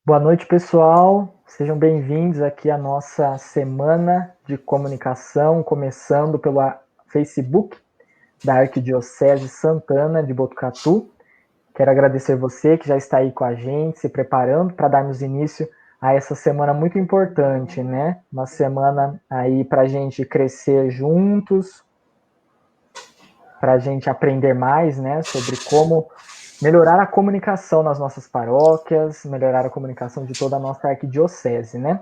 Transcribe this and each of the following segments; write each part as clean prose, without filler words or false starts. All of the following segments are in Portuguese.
Boa noite, pessoal. Sejam bem-vindos aqui à nossa semana de comunicação, começando pelo Facebook da Arquidiocese Santana de Botucatu. Quero agradecer você que já está aí com a gente, se preparando para darmos início a essa semana muito importante, né? Uma semana aí para a gente crescer juntos, para a gente aprender mais, né, sobre como melhorar a comunicação nas nossas paróquias, melhorar a comunicação de toda a nossa arquidiocese, né?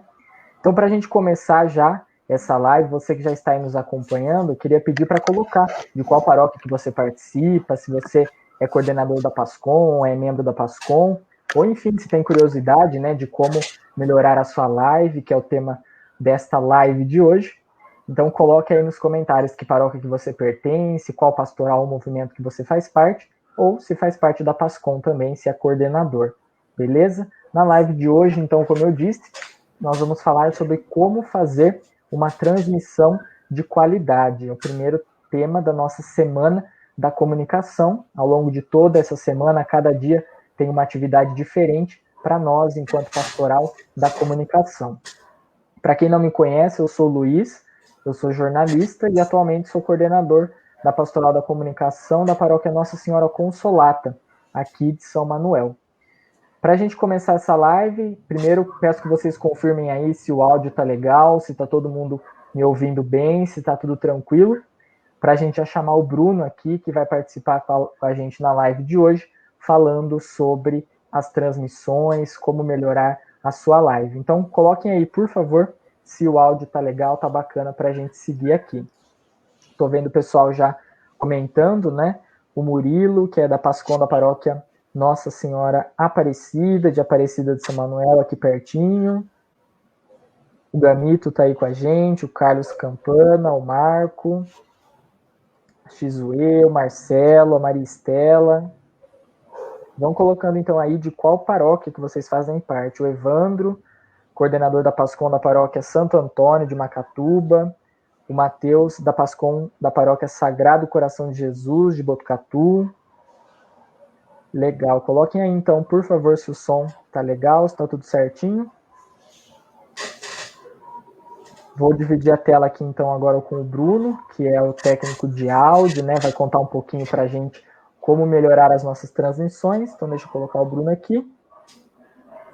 Então, para a gente começar já essa live, você que já está aí nos acompanhando, eu queria pedir para colocar de qual paróquia que você participa, se você é coordenador da PASCOM, é membro da PASCOM, ou enfim, se tem curiosidade, né, de como melhorar a sua live, que é o tema desta live de hoje. Então, coloque aí nos comentários que paróquia que você pertence, qual pastoral ou movimento que você faz parte, ou se faz parte da PASCOM também, se é coordenador, beleza? Na live de hoje, então, como eu disse, nós vamos falar sobre como fazer uma transmissão de qualidade. É o primeiro tema da nossa semana da comunicação. Ao longo de toda essa semana, cada dia tem uma atividade diferente para nós, enquanto pastoral da comunicação. Para quem não me conhece, eu sou o Luiz, eu sou jornalista e atualmente sou coordenador da Pastoral da Comunicação da Paróquia Nossa Senhora Consolata, aqui de São Manuel. Para a gente começar essa live, primeiro peço que vocês confirmem aí se o áudio está legal, se está todo mundo me ouvindo bem, se está tudo tranquilo, para a gente já chamar o Bruno aqui, que vai participar com a gente na live de hoje, falando sobre as transmissões, como melhorar a sua live. Então, coloquem aí, por favor, se o áudio está legal, está bacana para a gente seguir aqui. Estou vendo o pessoal já comentando, né? O Murilo, que é da PASCOM da paróquia Nossa Senhora Aparecida, de Aparecida de São Manuel, aqui pertinho. O Gamito está aí com a gente, o Carlos Campana, o Marco, a Xizue, o Marcelo, a Maria Estela. Vão colocando então aí de qual paróquia que vocês fazem parte. O Evandro, coordenador da PASCOM da paróquia Santo Antônio de Macatuba. O Matheus, da PASCOM da paróquia Sagrado Coração de Jesus de Botucatu. Legal. Coloquem aí então, por favor, se o som tá legal, se tá tudo certinho. Vou dividir a tela aqui então agora com o Bruno, que é o técnico de áudio, né? Vai contar um pouquinho pra gente como melhorar as nossas transmissões. Então deixa eu colocar o Bruno aqui.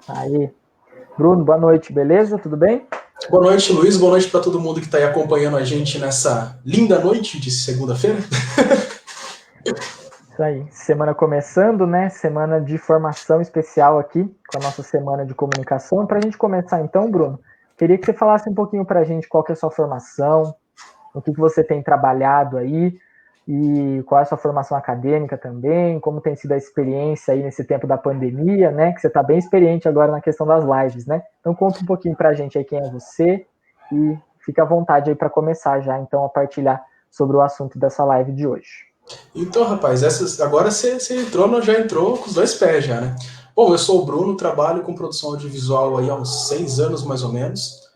Aí. Bruno, boa noite, beleza? Tudo bem? Boa noite, Luiz. Boa noite para todo mundo que está aí acompanhando a gente nessa linda noite de segunda-feira. Isso aí. Semana começando, né? Semana de formação especial aqui, com a nossa semana de comunicação. Para a gente começar então, Bruno, queria que você falasse um pouquinho para a gente qual que é a sua formação, o que você tem trabalhado aí, e qual é a sua formação acadêmica também, como tem sido a experiência aí nesse tempo da pandemia, né? Que você está bem experiente agora na questão das lives, né? Então conta um pouquinho para a gente aí quem é você e fica à vontade aí para começar já, então, a partilhar sobre o assunto dessa live de hoje. Então, rapaz, agora você já entrou com os dois pés já, né? Bom, eu sou o Bruno, trabalho com produção audiovisual aí há uns 6 anos mais ou menos.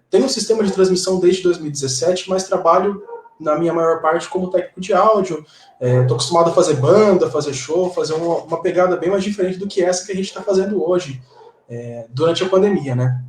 Tenho um sistema de transmissão desde 2017, mas trabalho na minha maior parte como técnico de áudio. Estou acostumado a fazer banda, fazer show, fazer uma pegada bem mais diferente do que essa que a gente está fazendo hoje, durante a pandemia, né?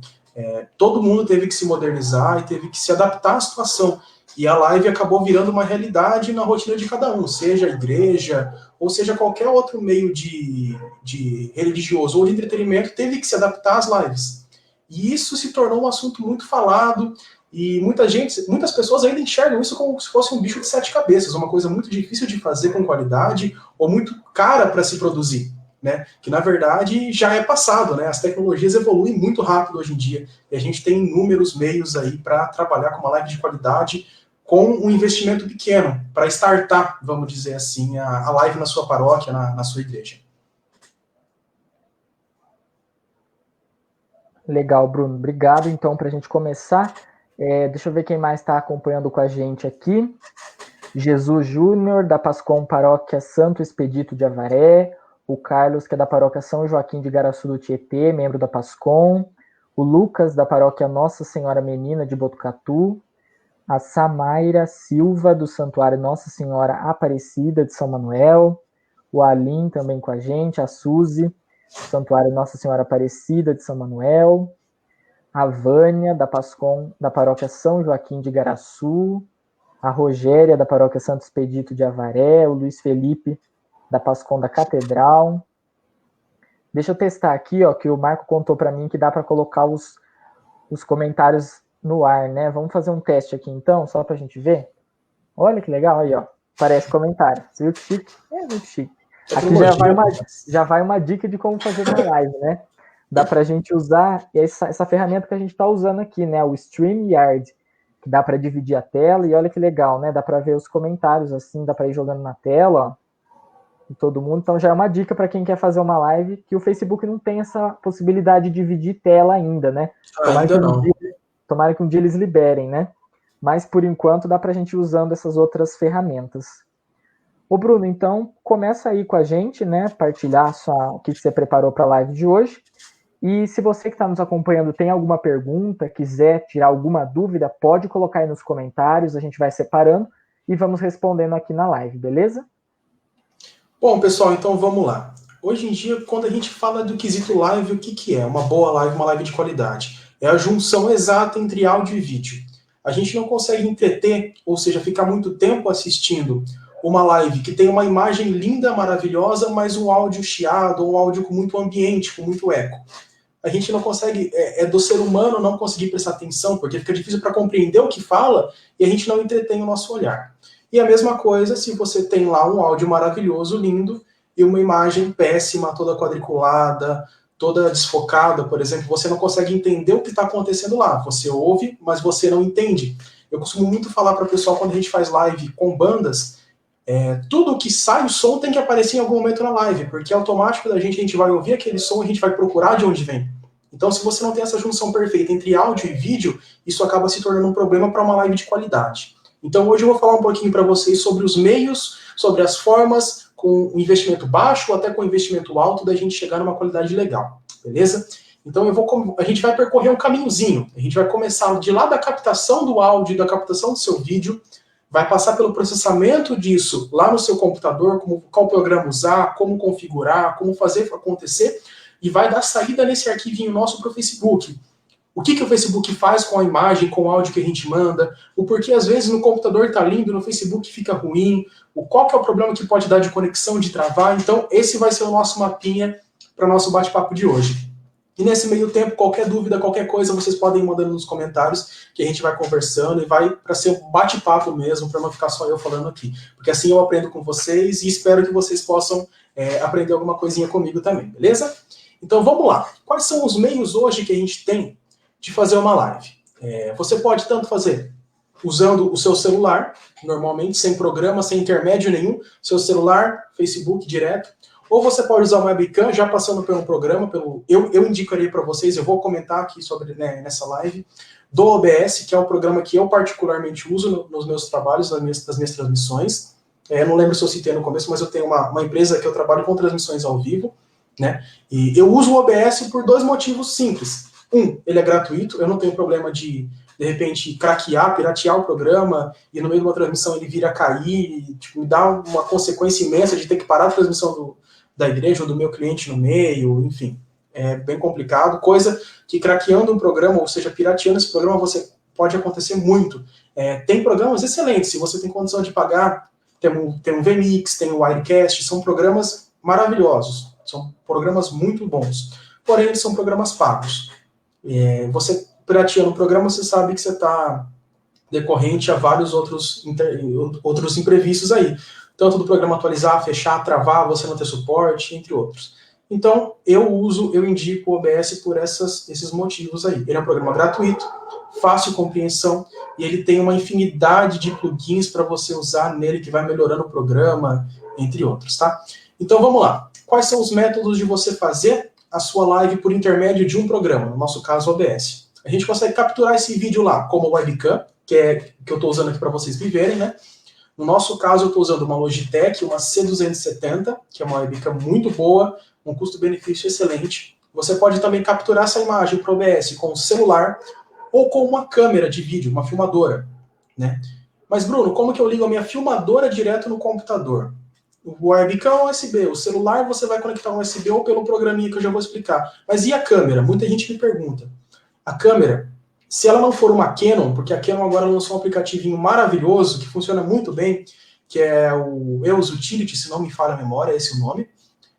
Todo mundo teve que se modernizar e teve que se adaptar à situação. E a live acabou virando uma realidade na rotina de cada um, seja a igreja, ou seja qualquer outro meio de religioso ou de entretenimento, teve que se adaptar às lives. E isso se tornou um assunto muito falado, e muitas pessoas ainda enxergam isso como se fosse um bicho de 7 cabeças, uma coisa muito difícil de fazer com qualidade, ou muito cara para se produzir. Né? Que na verdade já é passado, né? As tecnologias evoluem muito rápido hoje em dia, e a gente tem inúmeros meios aí para trabalhar com uma live de qualidade, com um investimento pequeno, para startar, vamos dizer assim, a live na sua paróquia, na sua igreja. Legal, Bruno. Obrigado. Então, para a gente começar, deixa eu ver quem mais está acompanhando com a gente aqui. Jesus Júnior, da PASCOM Paróquia Santo Expedito de Avaré. O Carlos, que é da Paróquia São Joaquim de Garaçu do Tietê, membro da PASCOM. O Lucas, da Paróquia Nossa Senhora Menina de Botucatu. A Samaira Silva, do Santuário Nossa Senhora Aparecida de São Manuel. O Alim também com a gente. A Suzy, Santuário Nossa Senhora Aparecida de São Manuel, a Vânia, da Pascom, da Paróquia São Joaquim de Igaraçu, a Rogéria, da Paróquia Santo Expedito de Avaré, o Luiz Felipe, da Pascom da Catedral. Deixa eu testar aqui, ó, que o Marco contou para mim que dá para colocar os comentários no ar, né? Vamos fazer um teste aqui então, só para a gente ver. Olha que legal, aí, ó. Parece comentário. Você viu que chique? É muito chique. Aqui já vai uma dica de como fazer uma live, né? Dá para a gente usar essa ferramenta que a gente está usando aqui, né? O StreamYard, que dá para dividir a tela, e olha que legal, né? Dá para ver os comentários assim, dá para ir jogando na tela, ó, de todo mundo. Então já é uma dica para quem quer fazer uma live, que o Facebook não tem essa possibilidade de dividir tela ainda, né? Tomara que um dia eles liberem, né? Mas por enquanto dá para a gente ir usando essas outras ferramentas. Ô Bruno, então começa aí com a gente, né? Partilhar o que você preparou para a live de hoje. E se você que está nos acompanhando tem alguma pergunta, quiser tirar alguma dúvida, pode colocar aí nos comentários, a gente vai separando e vamos respondendo aqui na live, beleza? Bom, pessoal, então vamos lá. Hoje em dia, quando a gente fala do quesito live, o que é uma boa live, uma live de qualidade? É a junção exata entre áudio e vídeo. A gente não consegue entreter, ou seja, ficar muito tempo assistindo uma live que tem uma imagem linda, maravilhosa, mas um áudio chiado, um áudio com muito ambiente, com muito eco. A gente não consegue, do ser humano não conseguir prestar atenção, porque fica difícil para compreender o que fala e a gente não entretém o nosso olhar. E a mesma coisa se você tem lá um áudio maravilhoso, lindo, e uma imagem péssima, toda quadriculada, toda desfocada, por exemplo, você não consegue entender o que está acontecendo lá. Você ouve, mas você não entende. Eu costumo muito falar para o pessoal, quando a gente faz live com bandas, tudo que sai, o som tem que aparecer em algum momento na live, porque é automático da gente, a gente vai ouvir aquele som, a gente vai procurar de onde vem. Então, se você não tem essa junção perfeita entre áudio e vídeo, isso acaba se tornando um problema para uma live de qualidade. Então, hoje eu vou falar um pouquinho para vocês sobre os meios, sobre as formas, com um investimento baixo ou até com um investimento alto, da gente chegar numa qualidade legal, beleza? Então, a gente vai percorrer um caminhozinho. A gente vai começar de lá da captação do áudio, da captação do seu vídeo, vai passar pelo processamento disso lá no seu computador, qual programa usar, como configurar, como fazer acontecer, e vai dar saída nesse arquivinho nosso para o Facebook. O que o Facebook faz com a imagem, com o áudio que a gente manda, o porquê às vezes no computador está lindo, no Facebook fica ruim, qual que é o problema que pode dar de conexão, de travar. Então esse vai ser o nosso mapinha para o nosso bate-papo de hoje. E nesse meio tempo, qualquer dúvida, qualquer coisa, vocês podem ir mandando nos comentários, que a gente vai conversando e vai para ser um bate-papo mesmo, para não ficar só eu falando aqui. Porque assim eu aprendo com vocês e espero que vocês possam aprender alguma coisinha comigo também, beleza? Então vamos lá. Quais são os meios hoje que a gente tem de fazer uma live? Você pode tanto fazer usando o seu celular, normalmente, sem programa, sem intermédio nenhum, seu celular, Facebook direto. Ou você pode usar uma webcam, já passando por um programa, eu indicaria para vocês, eu vou comentar aqui sobre nessa live, do OBS, que é um programa que eu particularmente uso nos meus trabalhos, nas minhas transmissões. Não lembro se eu citei no começo, mas eu tenho uma empresa que eu trabalho com transmissões ao vivo, né? E eu uso o OBS por dois motivos simples. Ele é gratuito, eu não tenho problema de repente, craquear, piratear o programa, e no meio de uma transmissão ele vir a cair, e, me dá uma consequência imensa de ter que parar a transmissão da igreja ou do meu cliente no meio, enfim. É bem complicado, coisa que craqueando um programa, ou seja, pirateando esse programa, pode acontecer muito. Tem programas excelentes, se você tem condição de pagar, tem um VMix, tem o Wirecast, são programas maravilhosos, são programas muito bons, porém eles são programas pagos. Você pirateando o programa, você sabe que você está decorrente a vários outros imprevistos aí. Tanto do programa atualizar, fechar, travar, você não ter suporte, entre outros. Então, eu indico o OBS por esses motivos aí. Ele é um programa gratuito, fácil compreensão, e ele tem uma infinidade de plugins para você usar nele, que vai melhorando o programa, entre outros, tá? Então, vamos lá. Quais são os métodos de você fazer a sua live por intermédio de um programa? No nosso caso, o OBS. A gente consegue capturar esse vídeo lá como webcam, que eu estou usando aqui para vocês me verem, né? No nosso caso, eu estou usando uma Logitech, uma C270, que é uma webcam muito boa, um custo-benefício excelente. Você pode também capturar essa imagem para o OBS com o celular ou com uma câmera de vídeo, uma filmadora, né? Mas, Bruno, como que eu ligo a minha filmadora direto no computador? O webcam é USB, o celular você vai conectar um USB ou pelo programinha que eu já vou explicar. Mas e a câmera? Muita gente me pergunta. A câmera, se ela não for uma Canon, porque a Canon agora lançou um aplicativinho maravilhoso que funciona muito bem, que é o EOS Utility, se não me falha a memória, é esse o nome,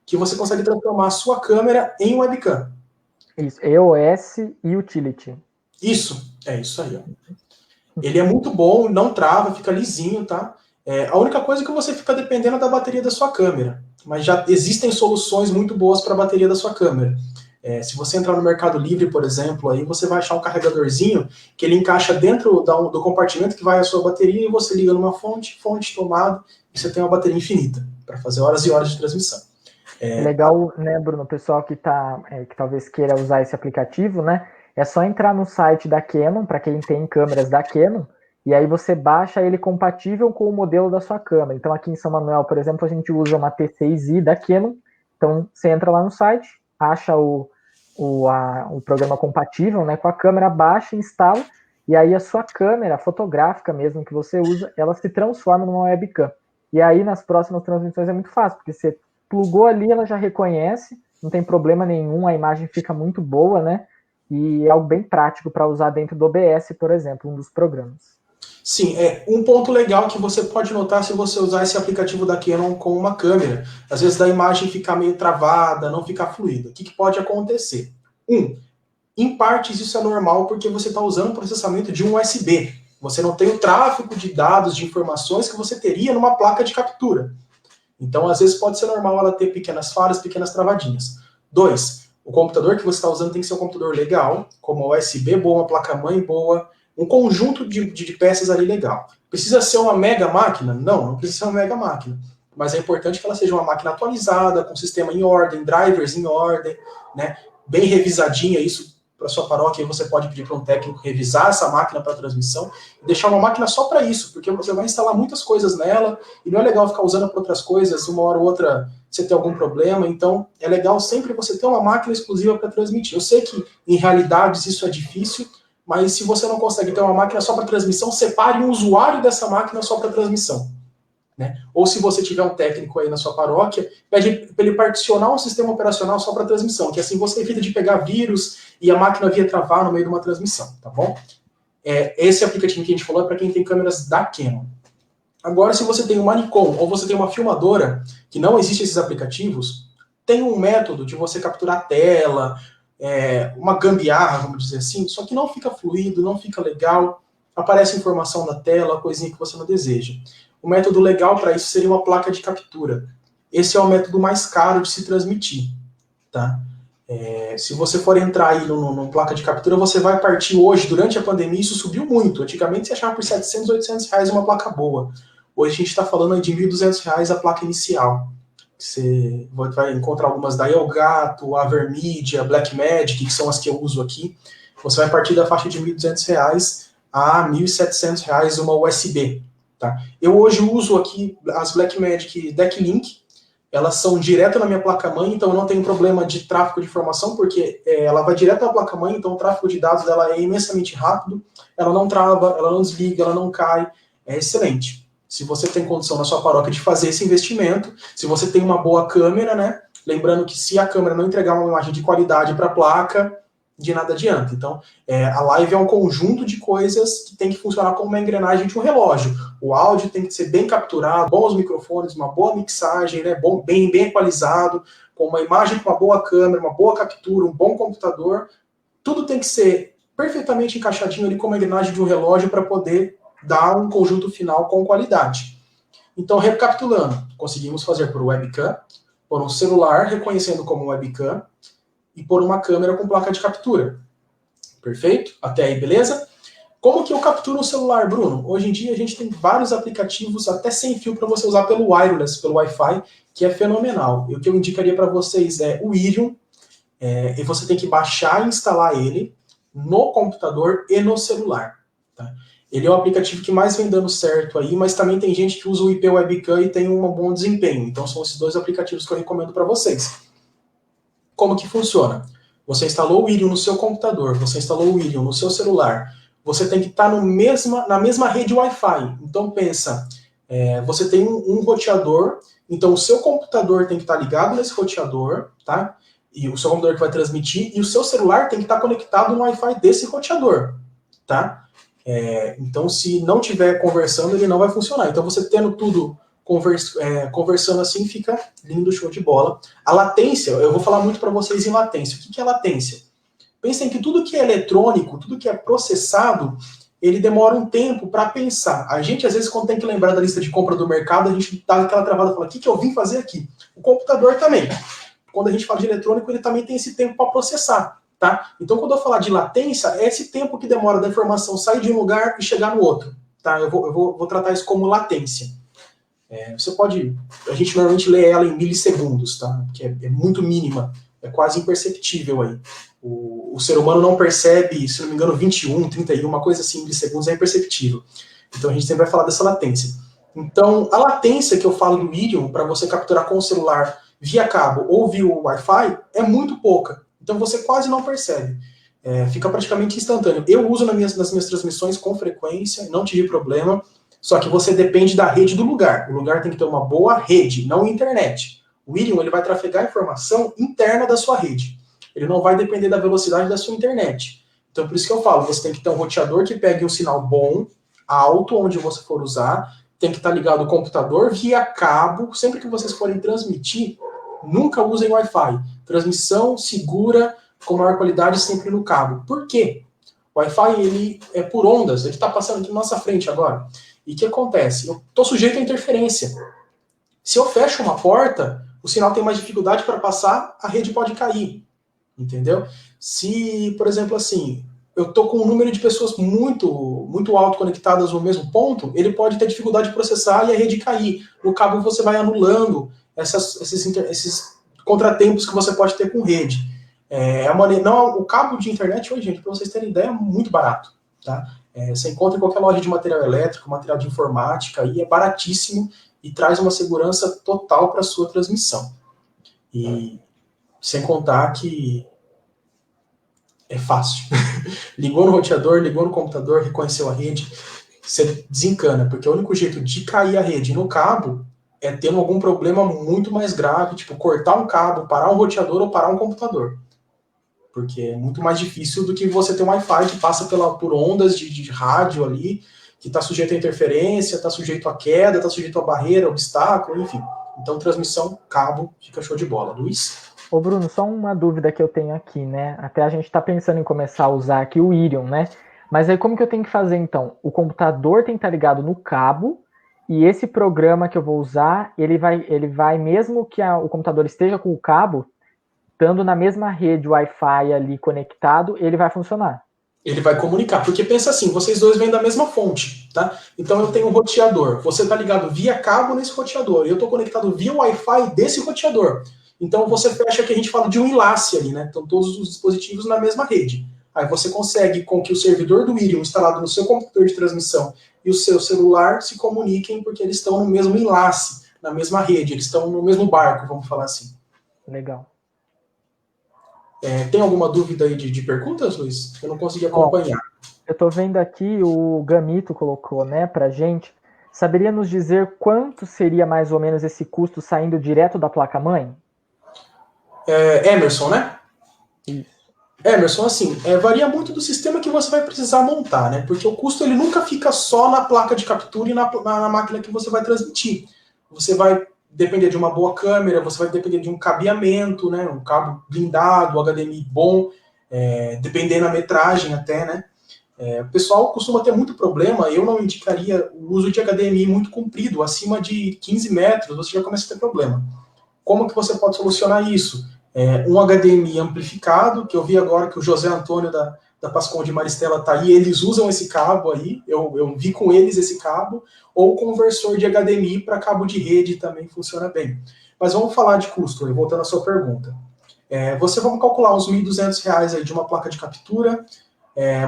que você consegue transformar a sua câmera em webcam. Isso, EOS e Utility. Isso, é isso aí. Ó. Ele é muito bom, não trava, fica lisinho, tá? A única coisa é que você fica dependendo da bateria da sua câmera. Mas já existem soluções muito boas para a bateria da sua câmera. Se você entrar no Mercado Livre, por exemplo, aí você vai achar um carregadorzinho que ele encaixa dentro do compartimento que vai a sua bateria e você liga numa fonte, tomada, e você tem uma bateria infinita para fazer horas e horas de transmissão. Legal, né, Bruno? O pessoal que talvez queira usar esse aplicativo, né? É só entrar no site da Canon, para quem tem câmeras da Canon, e aí você baixa ele compatível com o modelo da sua câmera. Então aqui em São Manuel, por exemplo, a gente usa uma T6i da Canon. Então você entra lá no site, acha o programa compatível, né, com a câmera, baixa, instala, e aí a sua câmera fotográfica mesmo que você usa, ela se transforma numa webcam. E aí nas próximas transmissões é muito fácil, porque você plugou ali, ela já reconhece, não tem problema nenhum, a imagem fica muito boa, né? E é algo bem prático para usar dentro do OBS, por exemplo, um dos programas. Sim, um ponto legal que você pode notar se você usar esse aplicativo da Canon com uma câmera. Às vezes a imagem fica meio travada, não fica fluida. O que pode acontecer? Em partes isso é normal porque você está usando o processamento de um USB. Você não tem o tráfego de dados, de informações que você teria numa placa de captura. Então, às vezes pode ser normal ela ter pequenas falhas, pequenas travadinhas. 2, o computador que você está usando tem que ser um computador legal, como uma USB boa, uma placa-mãe boa, um conjunto de peças ali legal. Precisa ser uma mega máquina? Não precisa ser uma mega máquina. Mas é importante que ela seja uma máquina atualizada, com sistema em ordem, drivers em ordem, né? Bem revisadinha, isso para sua paróquia, você pode pedir para um técnico revisar essa máquina para transmissão e deixar uma máquina só para isso, porque você vai instalar muitas coisas nela e não é legal ficar usando para outras coisas, uma hora ou outra você tem algum problema, então é legal sempre você ter uma máquina exclusiva para transmitir. Eu sei que em realidades isso é difícil, mas se você não consegue ter uma máquina só para transmissão, separe um usuário dessa máquina só para transmissão. Né? Ou se você tiver um técnico aí na sua paróquia, pede para ele particionar um sistema operacional só para transmissão, que assim você evita de pegar vírus e a máquina via travar no meio de uma transmissão, tá bom? Esse aplicativo que a gente falou é para quem tem câmeras da Canon. Agora, se você tem uma Nikon ou você tem uma filmadora, que não existe esses aplicativos, tem um método de você capturar a tela, uma gambiarra, vamos dizer assim, só que não fica fluido, não fica legal, aparece informação na tela, coisinha que você não deseja. O método legal para isso seria uma placa de captura. Esse é o método mais caro de se transmitir. Tá? Se você for entrar aí numa placa de captura, você vai partir hoje, durante a pandemia, isso subiu muito. Antigamente você achava por 700, 800 reais uma placa boa. Hoje a gente está falando de R$1.200 a placa inicial. Você vai encontrar algumas da Elgato, Avermedia, Blackmagic, que são as que eu uso aqui. Você vai partir da faixa de R$1.200 a R$1.700 uma USB. Tá? Eu hoje uso aqui as Blackmagic Decklink, elas são direto na minha placa-mãe, então eu não tenho problema de tráfego de informação, porque ela vai direto na placa-mãe, então o tráfego de dados dela é imensamente rápido, ela não trava, ela não desliga, ela não cai, é excelente. Se você tem condição na sua paróquia de fazer esse investimento, se você tem uma boa câmera, né? Lembrando que se a câmera não entregar uma imagem de qualidade para a placa, de nada adianta. Então, a live é um conjunto de coisas que tem que funcionar como uma engrenagem de um relógio. O áudio tem que ser bem capturado, bons microfones, uma boa mixagem, né, bem equalizado, com uma imagem com uma boa câmera, uma boa captura, um bom computador. Tudo tem que ser perfeitamente encaixadinho ali como uma engrenagem de um relógio para poder dar um conjunto final com qualidade. Então, recapitulando, conseguimos fazer por webcam, por um celular reconhecendo como webcam, e por uma câmera com placa de captura. Perfeito? Até aí, beleza? Como que eu capturo um celular, Bruno? Hoje em dia a gente tem vários aplicativos, até sem fio, para você usar pelo wireless, pelo Wi-Fi, que é fenomenal. E o que eu indicaria para vocês é o Iridium, e você tem que baixar e instalar ele no computador e no celular. Tá? Ele é o aplicativo que mais vem dando certo aí, mas também tem gente que usa o IP Webcam e tem um bom desempenho. Então são esses dois aplicativos que eu recomendo para vocês. Como que funciona? Você instalou o Iridium no seu computador, você instalou o Iridium no seu celular, você tem que estar na mesma rede Wi-Fi. Então pensa, você tem um roteador, então o seu computador tem que estar ligado nesse roteador, tá? E o seu computador que vai transmitir, e o seu celular tem que estar conectado no Wi-Fi desse roteador, tá? Então, se não estiver conversando, ele não vai funcionar. Então, você tendo tudo conversando assim, fica lindo, show de bola. A latência, eu vou falar muito para vocês em latência. O que é latência? Pensem que tudo que é eletrônico, tudo que é processado, ele demora um tempo para pensar. A gente, às vezes, quando tem que lembrar da lista de compra do mercado, a gente dá aquela travada e fala, o que eu vim fazer aqui? O computador também. Quando a gente fala de eletrônico, ele também tem esse tempo para processar. Tá? Então, quando eu falar de latência, é esse tempo que demora da informação sair de um lugar e chegar no outro. Tá? Eu vou tratar isso como latência. Você pode... A gente normalmente lê ela em milissegundos, tá? Que é muito mínima, é quase imperceptível aí. O ser humano não percebe, se não me engano, 21, 31, uma coisa assim, milissegundos é imperceptível. Então, a gente sempre vai falar dessa latência. Então, a latência que eu falo do Iridium, para você capturar com o celular via cabo ou via Wi-Fi, é muito pouca. Então você quase não percebe. Fica praticamente instantâneo. Eu uso nas minhas transmissões com frequência, não tive problema, só que você depende da rede do lugar. O lugar tem que ter uma boa rede, não internet. O Iridium ele vai trafegar informação interna da sua rede. Ele não vai depender da velocidade da sua internet. Então por isso que eu falo, você tem que ter um roteador que pegue um sinal bom, alto, onde você for usar, tem que estar ligado ao computador via cabo. Sempre que vocês forem transmitir, nunca usem Wi-Fi. Transmissão segura, com maior qualidade, sempre no cabo. Por quê? O Wi-Fi ele é por ondas, ele está passando aqui na nossa frente agora. E o que acontece? Eu estou sujeito à interferência. Se eu fecho uma porta, o sinal tem mais dificuldade para passar, a rede pode cair. Entendeu? Se, por exemplo, assim, eu estou com um número de pessoas muito alto conectadas no mesmo ponto, ele pode ter dificuldade de processar e a rede cair. No cabo você vai anulando esses contratempos que você pode ter com rede. O cabo de internet hoje, gente, para vocês terem ideia, é muito barato. Tá? Você encontra em qualquer loja de material elétrico, material de informática, e é baratíssimo e traz uma segurança total para a sua transmissão. E sem contar que é fácil. Ligou no roteador, ligou no computador, reconheceu a rede, você desencana, porque o único jeito de cair a rede no cabo é tendo algum problema muito mais grave, tipo cortar um cabo, parar um roteador ou parar um computador. Porque é muito mais difícil do que você ter um Wi-Fi que passa por ondas de rádio ali, que está sujeito a interferência, está sujeito a queda, está sujeito a barreira, obstáculo, enfim. Então, transmissão, cabo, fica show de bola. Luiz? Ô Bruno, só uma dúvida que eu tenho aqui, né? Até a gente está pensando em começar a usar aqui o Iridium, né? Mas aí como que eu tenho que fazer então? O computador tem que estar ligado no cabo, e esse programa que eu vou usar, ele vai mesmo que o computador esteja com o cabo, estando na mesma rede Wi-Fi ali conectado, ele vai funcionar. Ele vai comunicar, porque pensa assim, vocês dois vêm da mesma fonte, tá? Então eu tenho um roteador, você está ligado via cabo nesse roteador, eu estou conectado via Wi-Fi desse roteador. Então você fecha que a gente fala de um enlace ali, né? Então todos os dispositivos na mesma rede. Aí você consegue com que o servidor do Iridium instalado no seu computador de transmissão e o seu celular se comuniquem, porque eles estão no mesmo enlace, na mesma rede, eles estão no mesmo barco, vamos falar assim. Legal. Tem alguma dúvida aí de perguntas, Luiz? Eu não consegui acompanhar. Eu estou vendo aqui, o Gamito colocou, né, pra gente. Saberia nos dizer quanto seria mais ou menos esse custo saindo direto da placa-mãe? Emerson, né? Isso. Emerson, assim, varia muito do sistema que você vai precisar montar, né? Porque o custo ele nunca fica só na placa de captura e na máquina que você vai transmitir. Você vai depender de uma boa câmera, você vai depender de um cabeamento, né? Um cabo blindado, HDMI bom, dependendo da metragem até, né? O pessoal costuma ter muito problema, eu não indicaria o uso de HDMI muito comprido, acima de 15 metros, você já começa a ter problema. Como que você pode solucionar isso? Um HDMI amplificado, que eu vi agora que o José Antônio da Pascon de Maristela tá aí, eles usam esse cabo aí, eu vi com eles esse cabo, ou conversor de HDMI para cabo de rede também funciona bem. Mas vamos falar de custo, voltando à sua pergunta. Vamos calcular uns R$ 1.200 aí de uma placa de captura,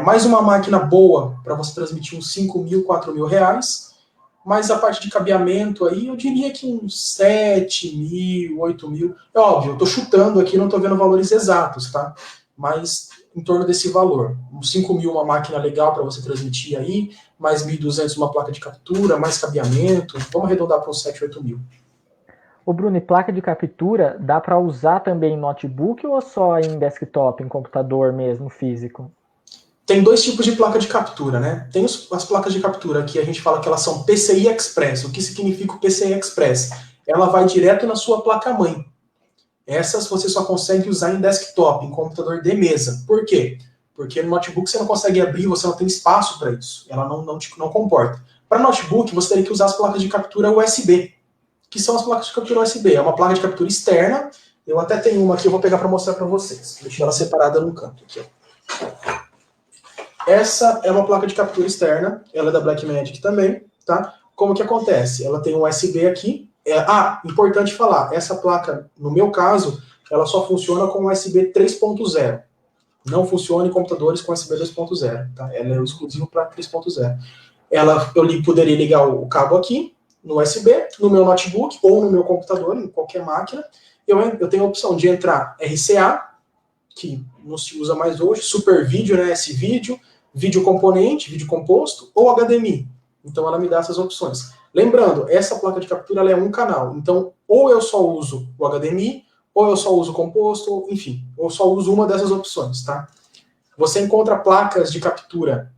mais uma máquina boa para você transmitir uns R$ 5.000, R$ 4.000, mas a parte de cabeamento aí, eu diria que uns 7.000, 8.000. É óbvio, eu estou chutando aqui, não estou vendo valores exatos, tá? Mas em torno desse valor. Uns 5.000 uma máquina legal para você transmitir aí, mais 1.200 uma placa de captura, mais cabeamento, vamos arredondar para uns 7, 8 mil. Ô Bruno, e placa de captura dá para usar também em notebook ou só em desktop, em computador mesmo, físico? Tem dois tipos de placa de captura, né? Tem as placas de captura que a gente fala que elas são PCI Express. O que significa o PCI Express? Ela vai direto na sua placa-mãe. Essas você só consegue usar em desktop, em computador de mesa. Por quê? Porque no notebook você não consegue abrir, você não tem espaço para isso. Ela não comporta. Para notebook, você teria que usar as placas de captura USB, que são as placas de captura USB. É uma placa de captura externa. Eu até tenho uma aqui, eu vou pegar para mostrar para vocês. Deixei ela separada num canto aqui, ó. Essa é uma placa de captura externa, ela é da Blackmagic também, tá? Como que acontece? Ela tem um USB aqui. Importante falar, essa placa, no meu caso, ela só funciona com USB 3.0. Não funciona em computadores com USB 2.0, tá? Ela é exclusiva para 3.0. Eu poderia ligar o cabo aqui, no USB, no meu notebook ou no meu computador, em qualquer máquina. Eu tenho a opção de entrar RCA, que não se usa mais hoje, Super Vídeo, né, S-Vídeo, vídeo componente, vídeo composto, ou HDMI. Então ela me dá essas opções. Lembrando, essa placa de captura ela é um canal. Então, ou eu só uso o HDMI, ou eu só uso o composto, ou, enfim, ou só uso uma dessas opções, tá? Você encontra placas de captura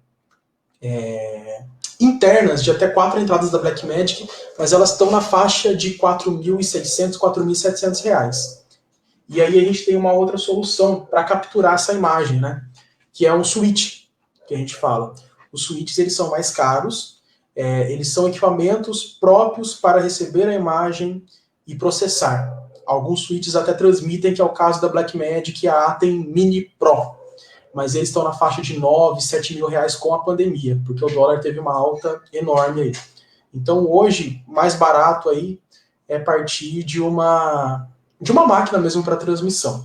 internas de até 4 entradas da Blackmagic, mas elas estão na faixa de R$ 4.600, R$ 4.700. E aí a gente tem uma outra solução para capturar essa imagem, né? Que é um switch, que a gente fala. Os switches, eles são mais caros, eles são equipamentos próprios para receber a imagem e processar. Alguns switches até transmitem, que é o caso da Blackmagic e a Atem Mini Pro. Mas eles estão na faixa de 9, 7 mil reais com a pandemia, porque o dólar teve uma alta enorme aí. Então hoje, mais barato aí é partir de uma máquina mesmo para transmissão.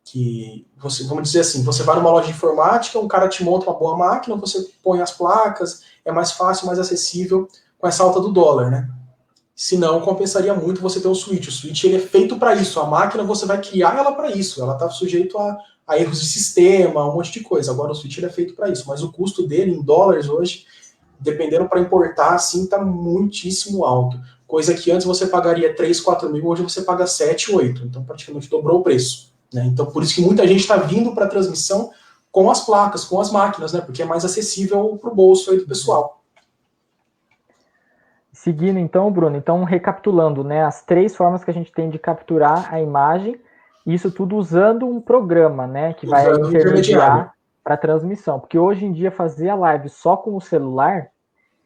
Que você, vamos dizer assim, você vai numa loja de informática, um cara te monta uma boa máquina, você põe as placas, é mais fácil, mais acessível com essa alta do dólar, né? Se não, compensaria muito você ter um switch. O switch ele é feito para isso. A máquina você vai criar ela para isso. Ela está sujeito a erros de sistema, um monte de coisa. Agora o switch ele é feito para isso. Mas o custo dele em dólares hoje, dependendo para importar, assim, está muitíssimo alto. Coisa que antes você pagaria 3, 4 mil, hoje você paga 7, 8. Então praticamente dobrou o preço. Né? Então por isso que muita gente está vindo para a transmissão com as placas, com as máquinas, né? Porque é mais acessível para o bolso aí do pessoal. Seguindo então, Bruno, então recapitulando, né, as 3 formas que a gente tem de capturar a imagem, isso tudo usando um programa, né, que vai intermediar para a transmissão, porque hoje em dia fazer a live só com o celular,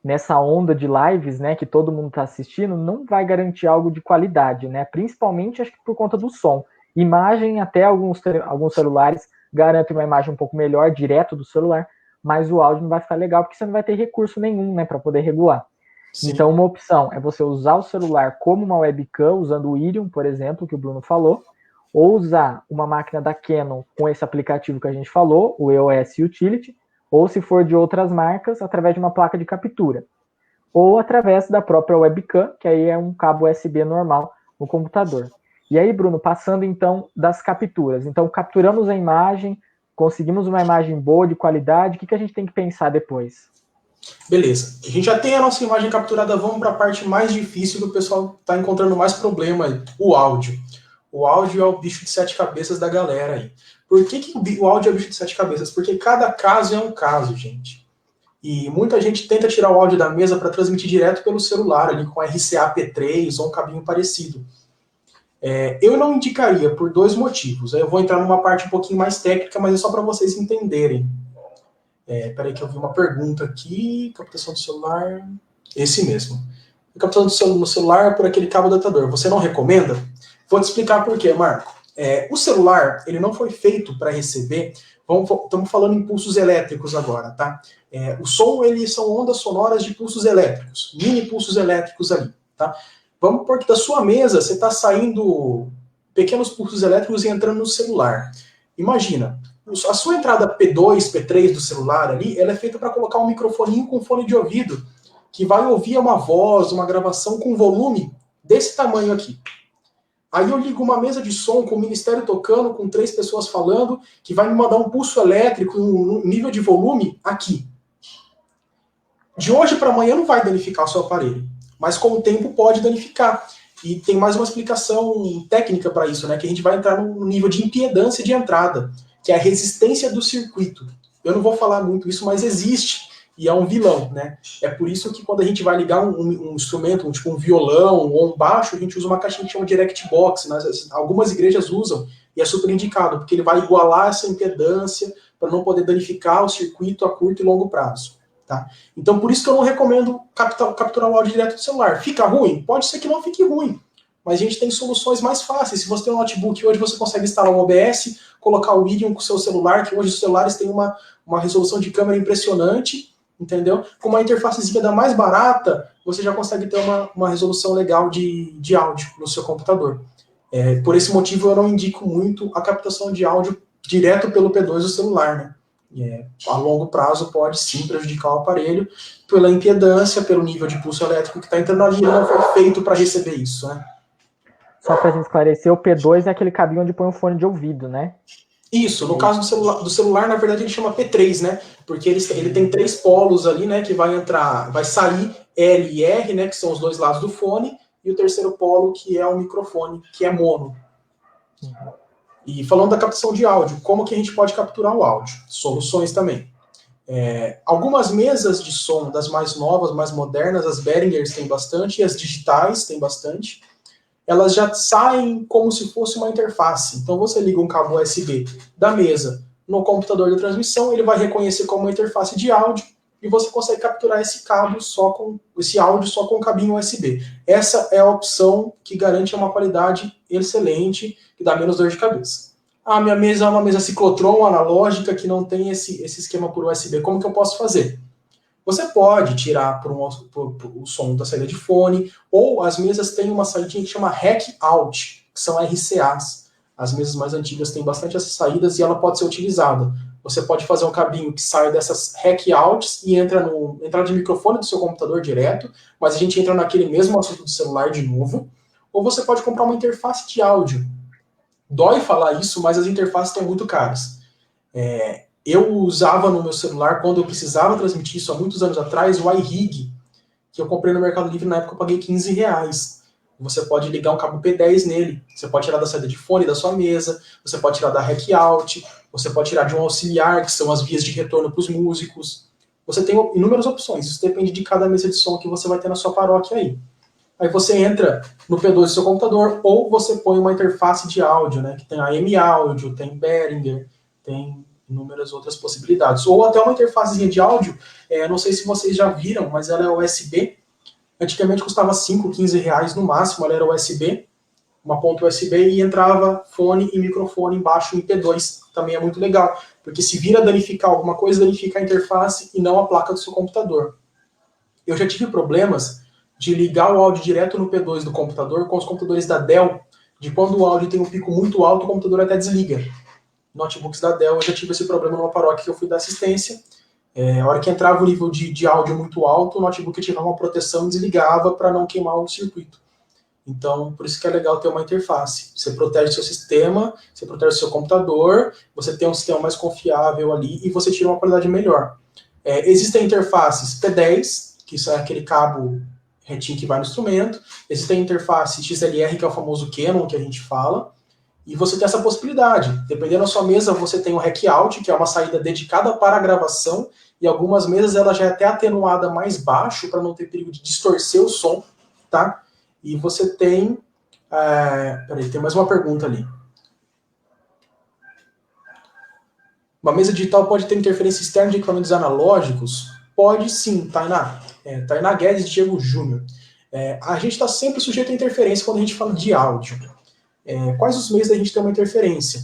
nessa onda de lives, né, que todo mundo está assistindo, não vai garantir algo de qualidade, né, principalmente acho que por conta do som. Imagem, até alguns celulares garantem uma imagem um pouco melhor, direto do celular, mas o áudio não vai ficar legal, porque você não vai ter recurso nenhum, né, para poder regular. Sim. Então, uma opção é você usar o celular como uma webcam, usando o Iridium, por exemplo, que o Bruno falou, ou usar uma máquina da Canon com esse aplicativo que a gente falou, o EOS Utility, ou se for de outras marcas, através de uma placa de captura, ou através da própria webcam, que aí é um cabo USB normal no computador. E aí, Bruno, passando então das capturas. Então, capturamos a imagem, conseguimos uma imagem boa, de qualidade, o que a gente tem que pensar depois? Beleza, a gente já tem a nossa imagem capturada, vamos para a parte mais difícil que o pessoal está encontrando mais problema aí, o áudio. O áudio é o bicho de 7 cabeças da galera aí. Por que o áudio é o bicho de 7 cabeças? Porque cada caso é um caso, gente. E muita gente tenta tirar o áudio da mesa para transmitir direto pelo celular, ali com RCA P3 ou um cabinho parecido. Eu não indicaria por 2 motivos. Eu vou entrar numa parte um pouquinho mais técnica, mas é só para vocês entenderem. Peraí que eu vi uma pergunta aqui. Captação do celular. Esse mesmo. Captação no celular por aquele cabo adaptador. Você não recomenda? Vou te explicar por quê, Marco. O celular, ele não foi feito para receber... Estamos falando em pulsos elétricos agora, tá? O som, eles são ondas sonoras de pulsos elétricos. Mini pulsos elétricos ali, tá? Vamos supor que da sua mesa você está saindo pequenos pulsos elétricos e entrando no celular. Imagina... A sua entrada P2, P3 do celular ali, ela é feita para colocar um microfoninho com fone de ouvido, que vai ouvir uma voz, uma gravação com volume desse tamanho aqui. Aí eu ligo uma mesa de som com o ministério tocando, com 3 pessoas falando, que vai me mandar um pulso elétrico, um nível de volume aqui. De hoje para amanhã não vai danificar o seu aparelho, mas com o tempo pode danificar. E tem mais uma explicação técnica para isso, né? Que a gente vai entrar num nível de impedância de entrada, que é a resistência do circuito. Eu não vou falar muito isso, mas existe, e é um vilão, né? É por isso que quando a gente vai ligar um instrumento, tipo um violão ou um baixo, a gente usa uma caixinha que chama Direct Box, né? Algumas igrejas usam, e é super indicado, porque ele vai igualar essa impedância para não poder danificar o circuito a curto e longo prazo. Tá? Então, por isso que eu não recomendo capturar o áudio direto do celular. Fica ruim? Pode ser que não fique ruim, mas a gente tem soluções mais fáceis. Se você tem um notebook, hoje você consegue instalar um OBS, colocar o vídeo com o seu celular, que hoje os celulares têm uma resolução de câmera impressionante, entendeu? Com uma interfacezinha da mais barata, você já consegue ter uma resolução legal de áudio no seu computador. Por esse motivo, eu não indico muito a captação de áudio direto pelo P2 do celular, né? A longo prazo pode sim prejudicar o aparelho pela impedância, pelo nível de pulso elétrico que está entrando ali, ele não foi feito para receber isso, né? Só para a gente esclarecer, o P2 é aquele cabinho onde põe um fone de ouvido, né? Isso, no caso do celular, na verdade, ele chama P3, né? Porque ele tem 3 polos ali, né? Que vai sair L e R, né? Que são os 2 lados do fone, e o terceiro polo, que é o microfone, que é mono. E falando da captação de áudio, como que a gente pode capturar o áudio? Soluções também. Algumas mesas de som das mais novas, mais modernas, as Behringers têm bastante, e as digitais têm bastante. Elas já saem como se fosse uma interface. Então você liga um cabo USB da mesa no computador de transmissão, ele vai reconhecer como uma interface de áudio e você consegue capturar esse áudio só com o cabinho USB. Essa é a opção que garante uma qualidade excelente e dá menos dor de cabeça. A minha mesa é uma mesa ciclotron analógica que não tem esse esquema por USB. Como que eu posso fazer? Você pode tirar o som da saída de fone, ou as mesas têm uma saída que chama Rack Out, que são RCAs. As mesas mais antigas têm bastante essas saídas e ela pode ser utilizada. Você pode fazer um cabinho que sai dessas Rack Outs e entra no entrada de microfone do seu computador direto, mas a gente entra naquele mesmo assunto do celular de novo. Ou você pode comprar uma interface de áudio. Dói falar isso, mas as interfaces estão muito caras. Eu usava no meu celular, quando eu precisava transmitir isso há muitos anos atrás, o iRig, que eu comprei no Mercado Livre, na época eu paguei R$15. Você pode ligar um cabo P10 nele, você pode tirar da saída de fone da sua mesa, você pode tirar da Rack Out, você pode tirar de um auxiliar, que são as vias de retorno para os músicos. Você tem inúmeras opções, isso depende de cada mesa de som que você vai ter na sua paróquia aí. Aí você entra no P2 do seu computador, ou você põe uma interface de áudio, né, que tem AM Audio, tem Behringer, tem inúmeras outras possibilidades. Ou até uma interfacezinha de áudio, não sei se vocês já viram, mas ela é USB. Antigamente custava 5, 15 reais no máximo, ela era USB, uma ponta USB, e entrava fone e microfone embaixo em P2. Também é muito legal, porque se vir a danificar alguma coisa, danifica a interface e não a placa do seu computador. Eu já tive problemas de ligar o áudio direto no P2 do computador com os computadores da Dell, de quando o áudio tem um pico muito alto, o computador até desliga. Notebooks da Dell, eu já tive esse problema numa paróquia que eu fui dar assistência. A hora que entrava o nível de áudio muito alto, o notebook tinha uma proteção e desligava para não queimar o circuito. Então, por isso que é legal ter uma interface. Você protege seu sistema, você protege seu computador, você tem um sistema mais confiável ali e você tira uma qualidade melhor. Existem interfaces P10, que é aquele cabo retinho que vai no instrumento. Existem interface XLR, que é o famoso Canon que a gente fala. E você tem essa possibilidade. Dependendo da sua mesa, você tem o Rack Out, que é uma saída dedicada para a gravação, e algumas mesas ela já é até atenuada mais baixo, para não ter perigo de distorcer o som, tá? E você tem... Peraí, tem mais uma pergunta ali. Uma mesa digital pode ter interferência externa de equipamentos analógicos? Pode sim, Tainá. Tainá Guedes e Diego Júnior. A gente está sempre sujeito a interferência quando a gente fala de áudio. Quais os meios da gente ter uma interferência?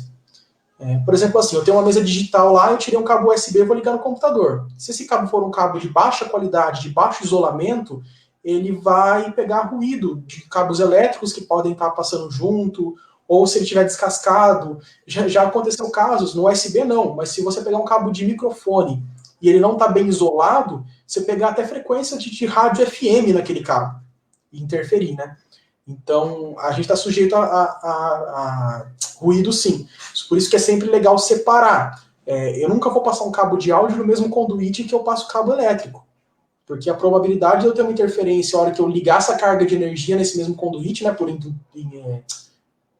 Por exemplo, assim, eu tenho uma mesa digital lá, eu tirei um cabo USB e vou ligar no computador. Se esse cabo for um cabo de baixa qualidade, de baixo isolamento, ele vai pegar ruído de cabos elétricos que podem estar passando junto, ou se ele estiver descascado. Já aconteceu casos, no USB não, mas se você pegar um cabo de microfone e ele não está bem isolado, você pegar até frequência de rádio FM naquele cabo e interferir, né? Então, a gente está sujeito a ruído, sim. Por isso que é sempre legal separar. Eu nunca vou passar um cabo de áudio no mesmo conduíte que eu passo cabo elétrico. Porque a probabilidade de eu ter uma interferência a hora que eu ligar essa carga de energia nesse mesmo conduíte, né,